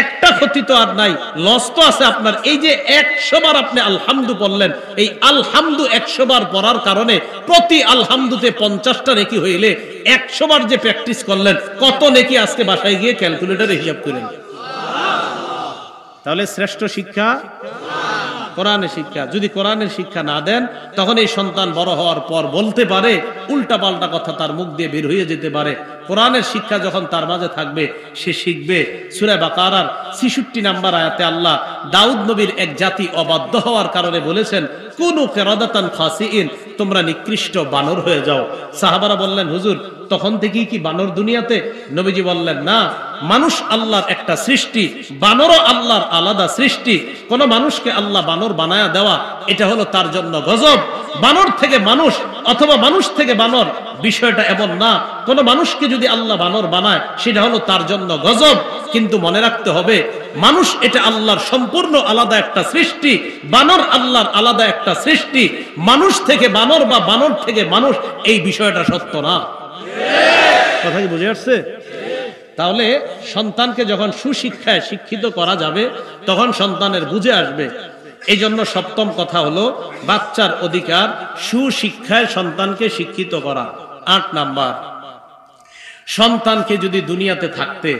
একটা ক্ষতি তো আর নাই, লস তো আছে আপনার। এই যে 100 বার আপনি আলহামদু পড়লেন, এই আলহামদু 100 বার পড়ার কারণে প্রতি আলহামদুতে 50টা নেকি হইলে 100 বার যে প্র্যাকটিস করলেন, কত নেকি আজকে বাসায় গিয়ে ক্যালকুলেটরে হিসাব করেন। তাহলে শ্রেষ্ঠ শিক্ষা কোরআনের শিক্ষা। যদি কোরআনের শিক্ষা না দেন, তখন এই সন্তান বড় হওয়ার পর বলতে পারে, উল্টা পাল্টা কথা তার মুখ দিয়ে বের হয়ে যেতে পারে। কোরআনের শিক্ষা যখন তার মাঝে থাকবে, সে শিখবে। সূরা বাকারার 66 নম্বর আয়াতে আল্লাহ দাউদ নবীর এক জাতি অবাধ্য হওয়ার কারণে বলেছেন, কুনু কিরাদাতান খাসিইন, তোমরা নিকৃষ্ট বানর হয়ে যাও। সাহাবারা বললেন, হুজুর তখন থেকেই কি বানর দুনিয়াতে? নবীজি বললেন, না, মানুষ আল্লাহর একটা সৃষ্টি, বানরও আল্লাহর আলাদা সৃষ্টি। কোন মানুষকে আল্লাহ বানর বানায়া দেওয়া, এটা হলো তার জন্য গজব। বানর থেকে মানুষ অথবা মানুষ থেকে বানর, বিষয়টা এমন না। কোন মানুষকে যদি আল্লাহ বানর বানায়, সেটা হলো তার জন্য গজব। কিন্তু মনে রাখতে হবে, মানুষ এটা আল্লাহর সম্পূর্ণ আলাদা একটা সৃষ্টি, বানর আল্লাহর আলাদা একটা সৃষ্টি। মানুষ থেকে বানর বা বানর থেকে মানুষ, এই বিষয়টা সত্য না। কথা কি বুঝে আসছে? তাহলে সন্তানকে যখন সুশিক্ষায় শিক্ষিত করা যাবে, তখন সন্তানের বুঝে আসবে। এই জন্য 7ম কথা হলো বাচ্চার অধিকার সুশিক্ষায় সন্তানকে শিক্ষিত করা। 8 নাম্বার, সন্তানকে যদি দুনিয়াতে থাকতে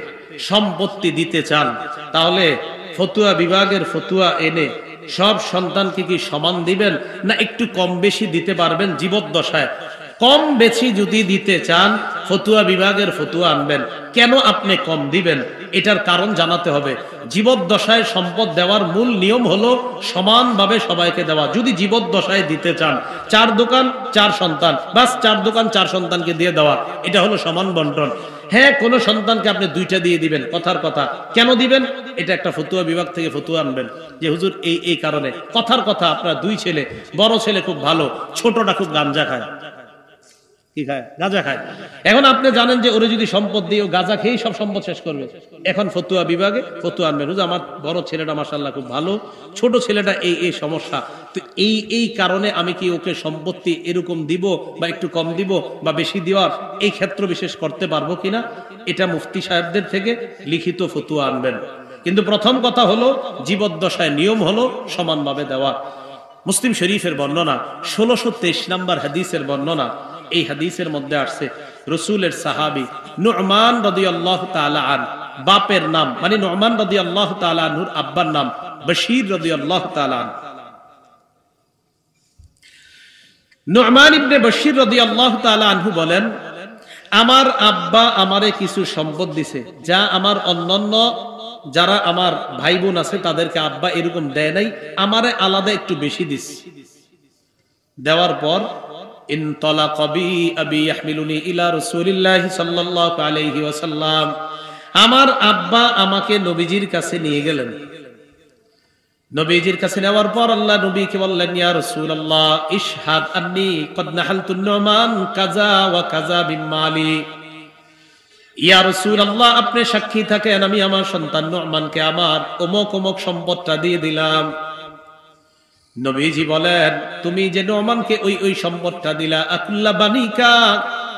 সম্পত্তি দিতে চান, তাহলে ফতুয়া বিভাগের ফতুয়া এনে সব সন্তানকে কি সমান দিবেন, না একটু কম বেশি দিতে পারবেন জীবদ্দশায়? কম বেশি যদি দিতে চান, ফতুয়া বিভাগের ফতুয়া আনবেন। কেন আপনি কম দিবেন, এটার কারণ জানাতে হবে। জীবদ্দশায় সম্পদ দেওয়ার মূল নিয়ম হলো সমানভাবে সবাইকে দেওয়া। যদি জীবদ্দশায় দিতে চান, 4 দোকান 4 সন্তান, বাস 4 দোকান 4 সন্তানকে দিয়ে দেওয়া, এটা হলো সমান বন্টন। হ্যাঁ, কোন সন্তানকে আপনি 2টা দিয়ে দিবেন, কথার কথা। কেন দিবেন, এটা একটা ফতুয়া বিভাগ থেকে ফতুয়া আনবেন যে হুজুর এই কারণে। কথার কথা, আপনার 2 ছেলে, বড় ছেলে খুব ভালো, ছোটটা খুব গাঞ্জা খায়। কি খায়? গাঁজা খায়। এখন আপনি জানেন যে ওরে যদি সম্পদ দিয়ে গাঁজা খেয়েই সব সম্পদ শেষ করবে। এখন ফতুয়া বিভাগে ফতুয়া আনবেন, হুজুর আমার বড় ছেলেটা মাশাআল্লাহ খুব ভালো, ছোট ছেলেটা এই সমস্যা, তো এই কারণে আমি কি ওকে সম্পত্তি এরকম দিব বা একটু কম দিব বা বেশি দেওয়ার এই ক্ষেত্র বিশেষ করতে পারবো কিনা, এটা মুফতি সাহেবদের থেকে লিখিত ফতুয়া আনবেন। কিন্তু প্রথম কথা হলো জীবদ্দশায় নিয়ম হলো সমানভাবে দেওয়া। মুসলিম শরীফের বর্ণনা 1623 নম্বর হাদিসের বর্ণনা। এই হাদিসের মধ্যে আসছে, রাসূলের সাহাবী নু'মান রাদিয়াল্লাহু তাআলা আন, বাপের নাম মানে নু'মান রাদিয়াল্লাহু তাআলা আনহুর আব্বার নাম বশীর রাদিয়াল্লাহু তাআলা আন। নু'মান ইবনে বশীর রাদিয়াল্লাহু তাআলা আনহু বলেন, আমার আব্বা আমারে কিছু সম্পদ দিছে, যা আমার অন্যান্য যারা আমার ভাই বোন আছে তাদেরকে আব্বা এরকম দেয় নাই, আমারে আলাদা একটু বেশি দিছে। দেওয়ার পর ইনতালাকা বি আবি ইয়াহমিলুনি ইলা রাসূলিল্লাহি সাল্লাল্লাহু আলাইহি ওয়াসাল্লাম, আমার আব্বা আমাকে নবীজির কাছে নিয়ে গেলেন। নবীজির কাছে নেওয়ার পর আল্লাহ নবীকে বললেন, ইয়া রাসূলুল্লাহ ইশহাদ আন্নী ক্বাদ নাহালতু নুমান কাযা ওয়া কাযা মিন মালি। ইয়া রাসূলুল্লাহ, আপনি সাক্ষী থাকেন আমি আমার সন্তান নুমানকে আমার অমুক অমুক সম্পদটা দিয়ে দিলাম। নবীজি বলেন, তুমি যে নুমানকে ওই ওই সম্পদটা দিলা, আকুল্লা বানিকা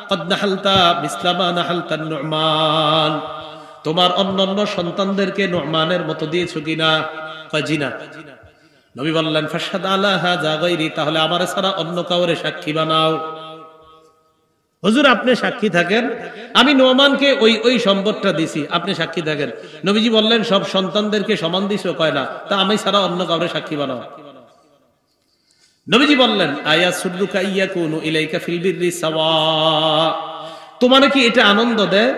ক্বাদ নাহালতা মিসলা মা নাহালতা নুমান, তোমার অন্যান্য সন্তানদেরকে নুমানের মতো দিয়েছো কিনা? কয় জি না। নবী বললেন, ফাশহাদ আলা হাযা গায়রি, তাহলে আমার ছাড়া অন্য কাউরে সাক্ষী বানাও। হুজুর আপনি সাক্ষী থাকেন আমি নুমানকে ওই ওই সম্পদটা দিছি, আপনি সাক্ষী থাকেন। নবীজি বললেন, সব সন্তানদেরকে সমান দিছো? কয় না। তা আমি ছাড়া অন্য কাউরে সাক্ষী বানাও। নবীজি বললেন, আয়া সুদুকা ইয়াকুনু ইলাইকা ফিল বিররি সাওয়া, তোমার কি এটা আনন্দ দেয়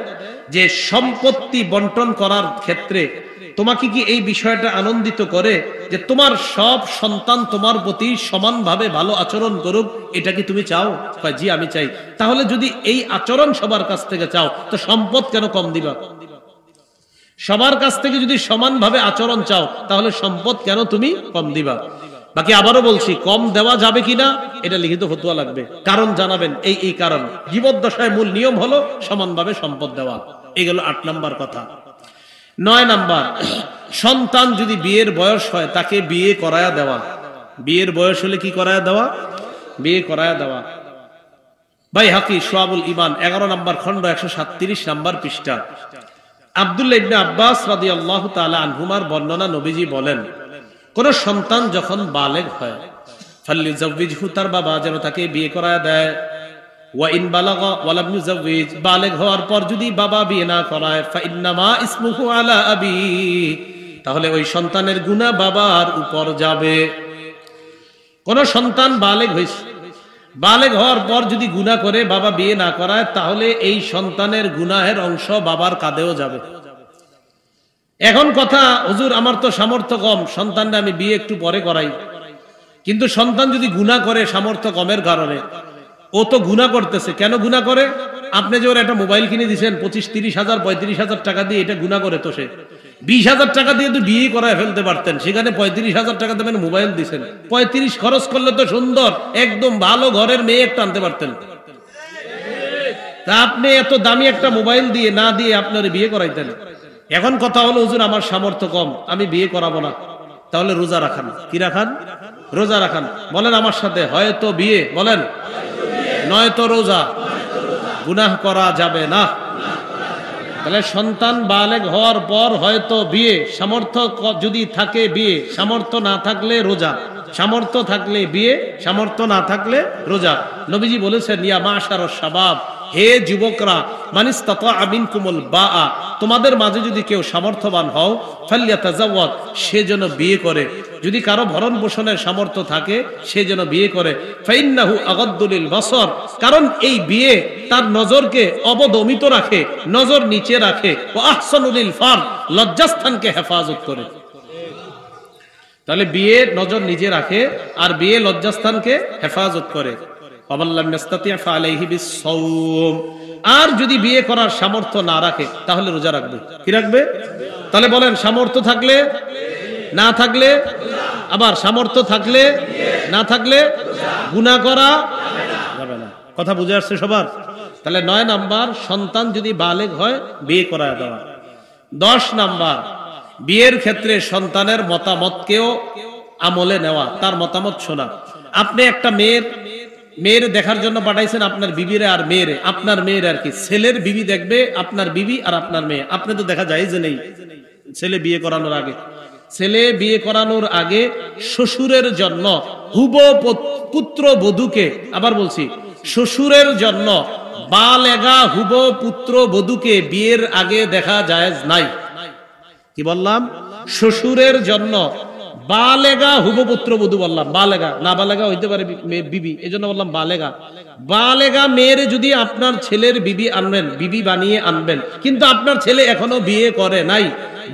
যে সম্পত্তি বন্টন করার ক্ষেত্রে তোমাকে কি এই বিষয়টা আনন্দিত করে যে তোমার সব সন্তান তোমার প্রতি সমানভাবে ভালো আচরণ করুক? এটা কি তুমি চাও? কয় জি আমি চাই। তাহলে যদি এই আচরণ সবার কাছ থেকে চাও তো সম্পদ কেন কম দিবা? সবার কাছ থেকে যদি সমানভাবে আচরণ চাও তাহলে সম্পদ কেন তুমি কম দিবা? বাকি আবারও বলছি, কম দেওয়া যাবে কিনা এটা লিখিত ফতোয়া লাগবে, কারণ জানাবেন এই এই কারণ। জীবদ্দশায় মূল নিয়ম হলো সমানভাবে সম্পদ দেওয়া। এই গেল 8 নাম্বার কথা। 9 নাম্বার, সন্তান যদি বিয়ের বয়স হয় তাকে বিয়ে করায়া দেওয়া। বিয়ের বয়স হলে কি করায়া দেওয়া? বিয়ে করায়া দেওয়া। বাইহাকি শুআবুল ঈমান 11 নাম্বার খণ্ড 137 নাম্বার পৃষ্ঠা। আব্দুল্লাহ ইবনে আব্বাস রাদিয়াল্লাহু তাআলা আনহুমার বর্ণনা, নবীজি বলেন, কোন সন্তান যখন বালেগ হয় ফালইউযাওয়িজহু, তার বাবা যেন তাকে বিয়ে করায়া দেয়। ওয়া ইন বালাগা ওয়া লাম ইউযাওয়িজ, বালেগ হওয়ার পর যদি বাবা বিয়ে না করায় ফাইন্নামা ইসমুহু আলা আবি, তাহলে ওই সন্তানের গুনাহ বাবার উপর যাবে। কোন সন্তান বালেগ হইছে, বালেগ হওয়ার পর যদি গুনাহ করে বাবা বিয়ে না করায় তাহলে এই সন্তানের গুনাহের অংশ বাবার কাঁধেও যাবে। এখন কথা, হুজুর আমার তো সামর্থ্য কম, সন্তানটা আমি বিয়ে একটু পরে করাই। কিন্তু সন্তান যদি গুনাহ করে সামর্থ্য কমের কারণে, ও তো গুনাহ করতেছে, কেন গুনাহ করে? আপনি যে ওর একটা মোবাইল কিনে দিয়েছেন 25-30 হাজার 35 হাজার টাকা দিয়ে, এটা গুনাহ করে তো সে 20 হাজার টাকা দিয়ে তো বিয়ে করায় ফেলতে পারতেন, সেখানে 35 হাজার টাকা দেবেন মোবাইল দিয়েছেন। 35 খরচ করলে তো সুন্দর একদম ভালো ঘরের মেয়ে একটা আনতে পারতেন। তা আপনি এত দামি একটা মোবাইল দিয়ে না দিয়ে আপনার বিয়ে করাইতেন। এখন কথা হলো, হুজুর আমার সামর্থ্য কম, আমি বিয়ে করাবো না। তাহলে রোজা রাখান। কি রাখান? রোজা রাখান। বলেন আমার সাথে, হয়তো বিয়ে, বলেন নয়তো রোজা। গুনাহ করা যাবে না। তাহলে সন্তান বালেগ হওয়ার পর হয়তো বিয়ে, সামর্থ্য যদি থাকে বিয়ে, সামর্থ্য না থাকলে রোজা, সামর্থ্য থাকলে বিয়ে, সামর্থ্য না থাকলে রোজা। নবীজি বলেছেন, ইয়া মাশারাশ শাবাব, হে যুবকরা, মানিস্তাতা মিনকুমুল বাআ, তোমাদের মাঝে যদি কেউ সামর্থ্যবান হও ফালইয়াতাজাওয়াজ, সে যেন বিয়ে করে। যদি কারো ভরণ পোষণের সামর্থ্য থাকে সে যেন বিয়ে করে। ফাইন্নাহু আগাদ্দু লিল বাসর, কারণ এই বিয়ে তার নজরকে অবদমিত রাখে, নজর নিচে রাখে। ওয়া আহসানু লিল ফারজ, লজ্জাস্থানকে হেফাজত করে। তাহলে বিয়ে নজর নিজে রাখে আর বিয়ে লজ্জাস্থানকে হেফাজত করে। আর যদি বিয়ে করার সামর্থ্য না রাখে তাহলে রোজা রাখবে। কি রাখবে? তাহলে বলেন, সামর্থ্য থাকলে, না থাকলে, আবার সামর্থ্য থাকলে, না থাকলে গুনাহ করা যাবে না। কথা বুঝে আসছে সবার? তাহলে 9 নাম্বার, সন্তান যদি বালেগ হয় বিয়ে করায় দেওয়া। 10 নাম্বার, বিয়ের ক্ষেত্রে সন্তানের মতামতকেও আমলে নেওয়া, তার মতামত শোনা। আপনি একটা মেয়ের দেখার জন্য পাঠাইছেন আপনার বিবিরে আর মেয়েরে, আপনার মেয়ের আর কি, ছেলের বিবি দেখবে আপনার বিবি আর আপনার মেয়ে। আপনি তো দেখা যায় যে নেই ছেলে বিয়ে করানোর আগে। ছেলে বিয়ে করানোর আগে শ্বশুরের জন্য পুত্র বধূকে, আবার বলছি শ্বশুরের জন্য বালেগা হুব পুত্র বধূকে বিয়ের আগে দেখা জায়েজ নাই। কি বললাম? শ্বশুরের জন্য বালেগা হুবপুত্র বধূ বললাম, বালেগা, না বালেগা হইতে পারে বিবি, এই জন্য বললাম বালেগা। বালেগা মেয়ের যদি আপনার ছেলের বিবি আনবেন, বিবি বানিয়ে আনবেন, কিন্তু আপনার ছেলে এখনো বিয়ে করে নাই,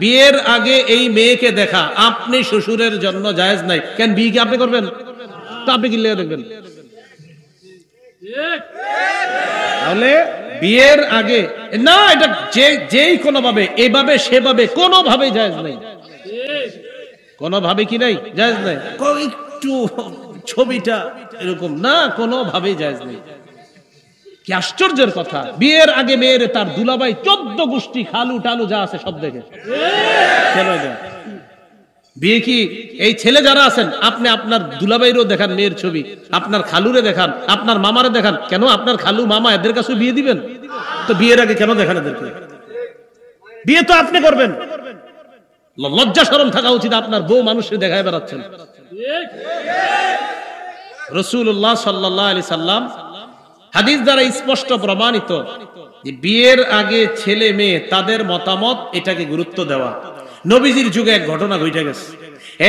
বিয়ের আগে এই মেয়েকে দেখা আপনি শ্বশুরের জন্য জায়েজ নাই। কেন? বিয়ে কি আপনি করবেন? তো আপনি কি লেগে দেখবেন? তাহলে বিয়ের আগে না, এটা যেই কোনো ভাবে, এভাবে সেভাবে কোনোভাবে জায়েজ নেই, কোনোভাবে কি নাই জায়েজ নাই। একটু ছবিটা এরকম না, কোনোভাবেই জায়েজ নেই। কি আশ্চর্যের কথা, বিয়ের আগে মেয়ের তার দুলাভাই 14 গোষ্ঠী খালু টালু যা আছে সব দেখে। বিয়ে কি এই ছেলে যারা আছেন, আপনি আপনার দুলাভাইরও দেখান মেয়ের ছবি, আপনার খালুরে দেখান, আপনার মামারে দেখান, কেন আপনার খালু মামা এদের কাছে বিয়ে দিবেন? তো বিয়ের আগে কেন দেখান এদেরকে? বিয়ে তো আপনি করবেন, লজ্জা শরম থাকা উচিত। আপনার বউ মানুষের দেখায় বেড়াচ্ছেন। রাসূলুল্লাহ সাল্লাল্লাহু আলাইহি সাল্লাম হাদিস দ্বারা স্পষ্ট প্রমাণিত যে বিয়ের আগে ছেলে মেয়ে তাদের মতামত এটাকে গুরুত্ব দেওয়া। নবীজির যুগে এক ঘটনা ঘটে গেছে।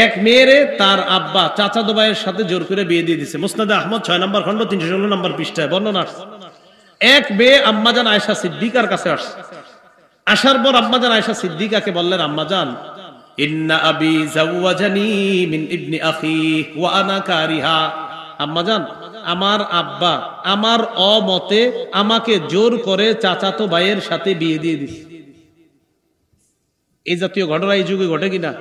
এক মেয়েরে তার আব্বা চাচাতো ভাইয়ের সাথে জোর করে বিয়ে দিয়ে দিছে। মুসনাদে আহমদ 6 নম্বর খন্ড 316 নম্বর পৃষ্ঠায় বর্ণনা আছে। এক মেয়ে আম্মাজান আয়েশা সিদ্দিকার কাছে আসছে। আসার পর আম্মাজান আয়েশা সিদ্দিকাকে বললেন, আম্মাজান ইন্না আবি জাওয়াজানি মিন ইবনি আখি ওয়া আনা কারিহা। আম্মাজান, আমার আব্বা আমার অমতে আমাকে জোর করে চাচাতো ভাইয়ের সাথে বিয়ে দিয়ে দিছে। এই জাতীয় ঘটনা এই যুগে ঘটে কিনা?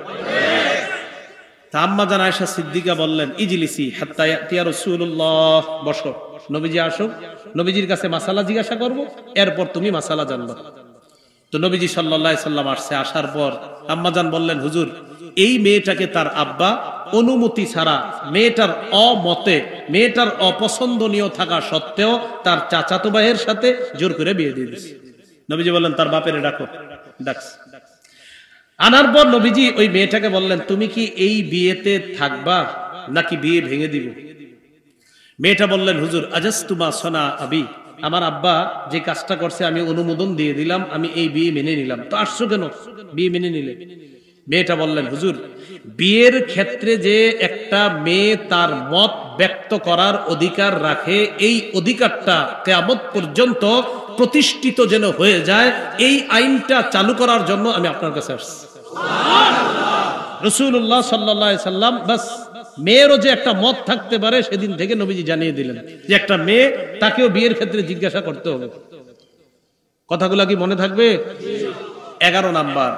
আম্মাজান আয়েশা সিদ্দিকা বললেন, ইজলিসি হাত্তা ইয়াতিয়া রাসূলুল্লাহ, বসো, নবীজি আসুক, নবীজির কাছে মাসালা জিজ্ঞাসা করব, এরপর তুমি মাসালা জানবা। তো নবীজি সাল্লাল্লাহু আলাইহি সাল্লাম আসছে। আসার পর আম্মাজান বললেন, হুজুর, এই মেয়েটাকে তার আব্বা অনুমতি ছাড়া, মেয়েটার অমতে, মেয়েটার অপছন্দনীয় থাকা সত্ত্বেও তার চাচাতো ভাইয়ের সাথে জোর করে বিয়ে দিয়ে দিয়েছে। নবীজি বললেন, তার বাপের ডাকো। ডাকছে। আনার পর নবীজি ওই মেয়েটাকে বললেন, তুমি কি এই বিয়েতে থাকবা নাকি বিয়ে ভেঙে দিব? মেয়েটা বললেন, হুজুর আজাস্তুমা সনা আবি, আমার আব্বা যে কাজটা করছে আমি অনুমোদন দিয়ে দিলাম, আমি এই বিয়ে মেনে নিলাম। তো আসছো কেন বিয়ে মেনে নিলে? মেয়েটা বললেন, হুজুর, বিয়ের ক্ষেত্রে যে একটা মেয়ে তার মত ব্যক্ত করার অধিকার রাখে, এই অধিকারটা কিয়ামত পর্যন্ত প্রতিষ্ঠিত যেন হয়ে যায়, এই আইনটা চালু করার জন্য আমি আপনার কাছে আসছি। রাসূলুল্লাহ সাল্লাল্লাহু আলাইহি সাল্লাম বাস মেয়েরও যে একটা মত থাকতে পারে সেদিন থেকে নবীজি জানিয়ে দিলেন যে একটা মেয়ে, তাকেও বিয়ের ক্ষেত্রে জিজ্ঞাসা করতে হবে। কথাগুলো কি মনে থাকবে? 11 নাম্বার,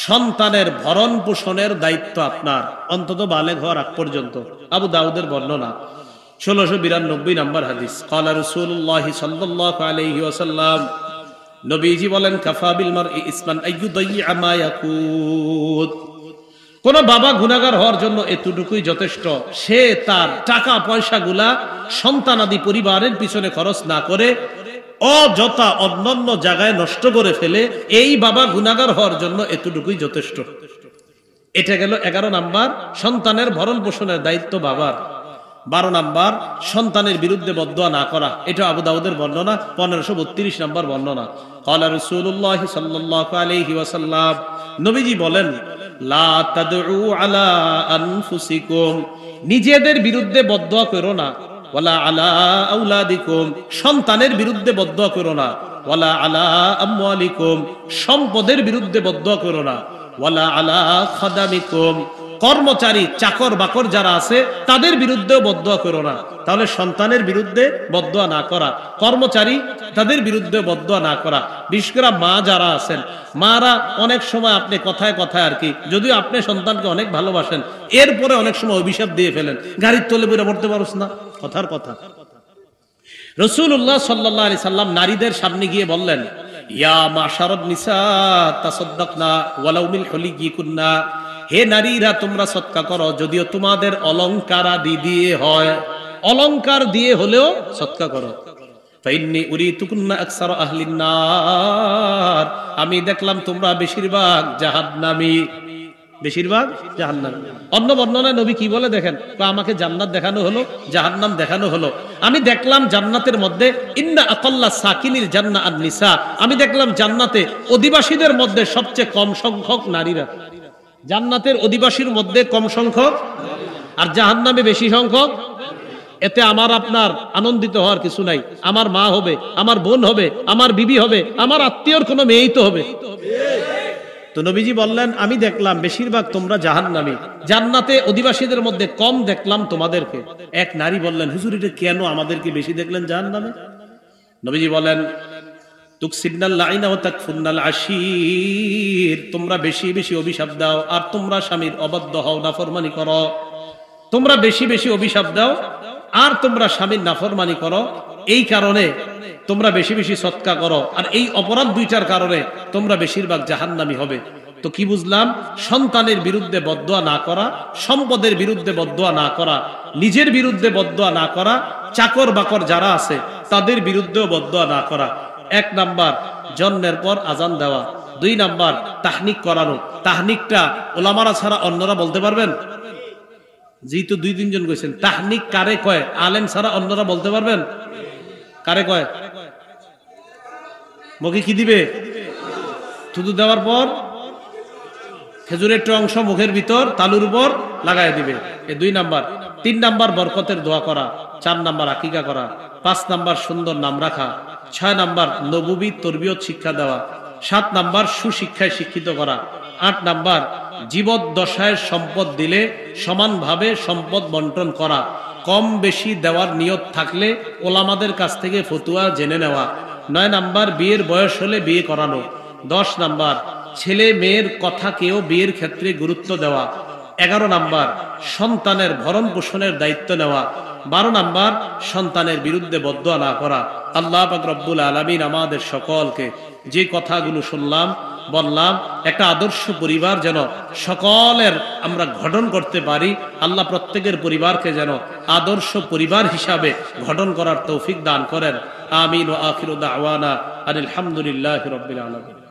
সন্তানের ভরণ পোষণের দায়িত্ব আপনার, অন্তত বালেগ হওয়ার আগ পর্যন্ত। আবু দাউদের বর্ণনা 1692 নাম্বার হাদিস। ক্বালা রাসূলুল্লাহ সাল্লাল্লাহু আলাইহি ওয়াসাল্লাম, নবীজি বলেন, কাফা বিল মারই ইসমান আইয়ুদাইয়া মা ইয়াকুত। কোন বাবা গুনাহগার হওয়ার জন্য এতটুকুই যথেষ্ট, সে তার টাকা পয়সাগুলা সন্তানাদি পরিবারের পিছনে খরচ না করে অযথা অন্যান্য জায়গায় নষ্ট করে ফেলে, এই বাবা গুনাহগার হওয়ার জন্য এতটুকুই যথেষ্ট। এটা গেল 11 নাম্বার, সন্তানের ভরণ পোষণের দায়িত্ব বাবার। 12 নাম্বার, সন্তানের বিরুদ্ধে বদদোয়া না করা। এটা আবু দাউদের বর্ণনা 1532 নাম্বার বর্ণনা। ক্বালা রাসূলুল্লাহ সাল্লাল্লাহু আলাইহি ওয়াসাল্লাম, নবীজি বলেন, লা তাদউ আলা আনফুসিকুম, নিজেদের বিরুদ্ধে বদদোয়া করো না। ওয়ালা আলা আওলাদিকুম, সন্তানের বিরুদ্ধে বদদোয়া করো না। ওয়ালা আলা আমওয়ালিকুম, সম্পদের বিরুদ্ধে বদদোয়া করো না। ওয়ালা আলা খাদামিকুম, কর্মচারী চাকর বাকর যারা আছে তাদের বিরুদ্ধেও বদদোয়া করো না। তাহলে সন্তানের বিরুদ্ধে বদদোয়া না করা, কর্মচারী তাদের বিরুদ্ধে বদদোয়া না করা। বিশেষ করে মা যারা আছেন, মারা অনেক সময় আপনি কথায় কথায় আর কি, যদিও আপনি সন্তানকে অনেক ভালোবাসেন, এরপরে অনেক সময় অভিশাপ দিয়ে ফেলেন, গাড়ির তলে বইরা পড়তে পারোস না, কথার কথা। রাসূলুল্লাহ সাল্লাল্লাহু আলাইহি সাল্লাম নারীদের সামনে গিয়ে বললেন, ইয়া মাশারান নিসা তাসাদদাকনা ওয়ালাউ মিন হুলিকিকুন্না, হে নারীরা তোমরা সদকা করো, যদিও তোমাদের অলংকার আদি দিয়ে হয়, অলংকার দিয়ে হলেও সদকা করো। ফাইন্নী উরিতুকুন্না আকসারা আহলিন নার, আমি দেখলাম তোমরা বেশিরভাগ জাহান্নামী, বেশিরভাগ জাহান্নামী। অন্য বর্ণনায় নবী কি বলে দেখেন, আমাকে জান্নাত দেখানো হলো, জাহান্নাম দেখানো হলো। আমি দেখলাম জান্নাতের মধ্যে ইন্না আকাল্লা সাকিনিল জান্নাহ আন-নিসা, আমি দেখলাম জান্নাতে অধিবাসীদের মধ্যে সবচেয়ে কম সংখ্যক নারীরা। জান্নাতের অধিবাসীর মধ্যে কম সংখ্যক আর জাহান্নামে বেশি সংখ্যক। এতে আমার আপনার আনন্দিত হওয়ার কিছু নাই। আমার মা হবে, আমার বোন হবে, আমার বিবি হবে, আমার আত্মীয়র কোনো মেয়েই তো হবে। তো নবীজি বললেন, আমি দেখলাম বেশিরভাগ তোমরা জাহান্নামী, জান্নাতে অধিবাসীদের মধ্যে কম দেখলাম তোমাদেরকে। এক নারী বললেন, হুজুর এটা কেন আমাদেরকে বেশি দেখলেন জাহান্নামে? নবীজি বলেন, তুকসিবনাল লাইনা ওয়া তাকফুরনাল আশির, তোমরা বেশি বেশি অভিশাপ দাও আর তোমরা স্বামীর অবাধ্য হও, নাফরমানি করো। তোমরা বেশি বেশি অভিশাপ দাও আর তোমরা স্বামীর নাফরমানি করো, এই কারণে তোমরা বেশি বেশি সদকা করো, আর এই অপরাধ দুইটার কারণে তোমরা বেশিরভাগ জাহান্নামী হবে। তো কি বুঝলাম? সন্তানের বিরুদ্ধে বদদোয়া না করা, সম্পদের বিরুদ্ধে বদদোয়া না করা, নিজের বিরুদ্ধে বদদোয়া না করা, চাকর বাকর যারা আছে তাদের বিরুদ্ধেও বদদোয়া না করা। 1 নাম্বার জন্মের পর আজান দেওয়া। 2 নাম্বার তাহনিক করানো। তাহনিকটা ওলামারা ছাড়া অন্যরা বলতে পারবেন? যেহেতু 2-3 জন কইছেন, তাহনিক কারে কয়? আলেম ছাড়া অন্যরা বলতে পারবেন? কারে কয়? মুখে কি দিবে? থুতু দেওয়ার পর খেজুরের একটা অংশ মুখের ভিতর তালুর উপর লাগাই দিবে, এই 2 নাম্বার। 3 নাম্বার বরকতের দোয়া করা। 4 নাম্বার আকিকা করা। 5 নাম্বার সুন্দর নাম রাখা। 6 নাম্বার নবুবী তরবিয়ত শিক্ষা দেওয়া। 7 নাম্বার সুশিক্ষায় শিক্ষিত করা। 8 নাম্বার জীবদ্দশায় সম্পদ দিলে সমানভাবে সম্পদ বন্টন করা, কম বেশি দেওয়ার নিয়ত থাকলে ওলামাদের কাছ থেকে ফতুয়া জেনে নেওয়া। 9 নাম্বার বিয়ের বয়স হলে বিয়ে করানো। 10 নাম্বার ছেলে মেয়ের কথা কেউ বিয়ের ক্ষেত্রে গুরুত্ব দেওয়া। 11 নাম্বার সন্তানের ভরণ পোষণের দায়িত্ব নেওয়া। 12 নাম্বার সন্তানের বিরুদ্ধে বদদোয়া না করা। আল্লাহ পাক রব্বুল আলামিন আমাদের সকলকে যে কথাগুলো শুনলাম বললাম, একটা আদর্শ পরিবার যেন সকলের আমরা গঠন করতে পারি। আল্লাহ প্রত্যেকের পরিবারকে যেন আদর্শ পরিবার হিসাবে গঠন করার তৌফিক দান করেন। আমিন ওয়া আখিরু দাওয়ানা আলহামদুলিল্লাহি রাব্বিল আলামিন।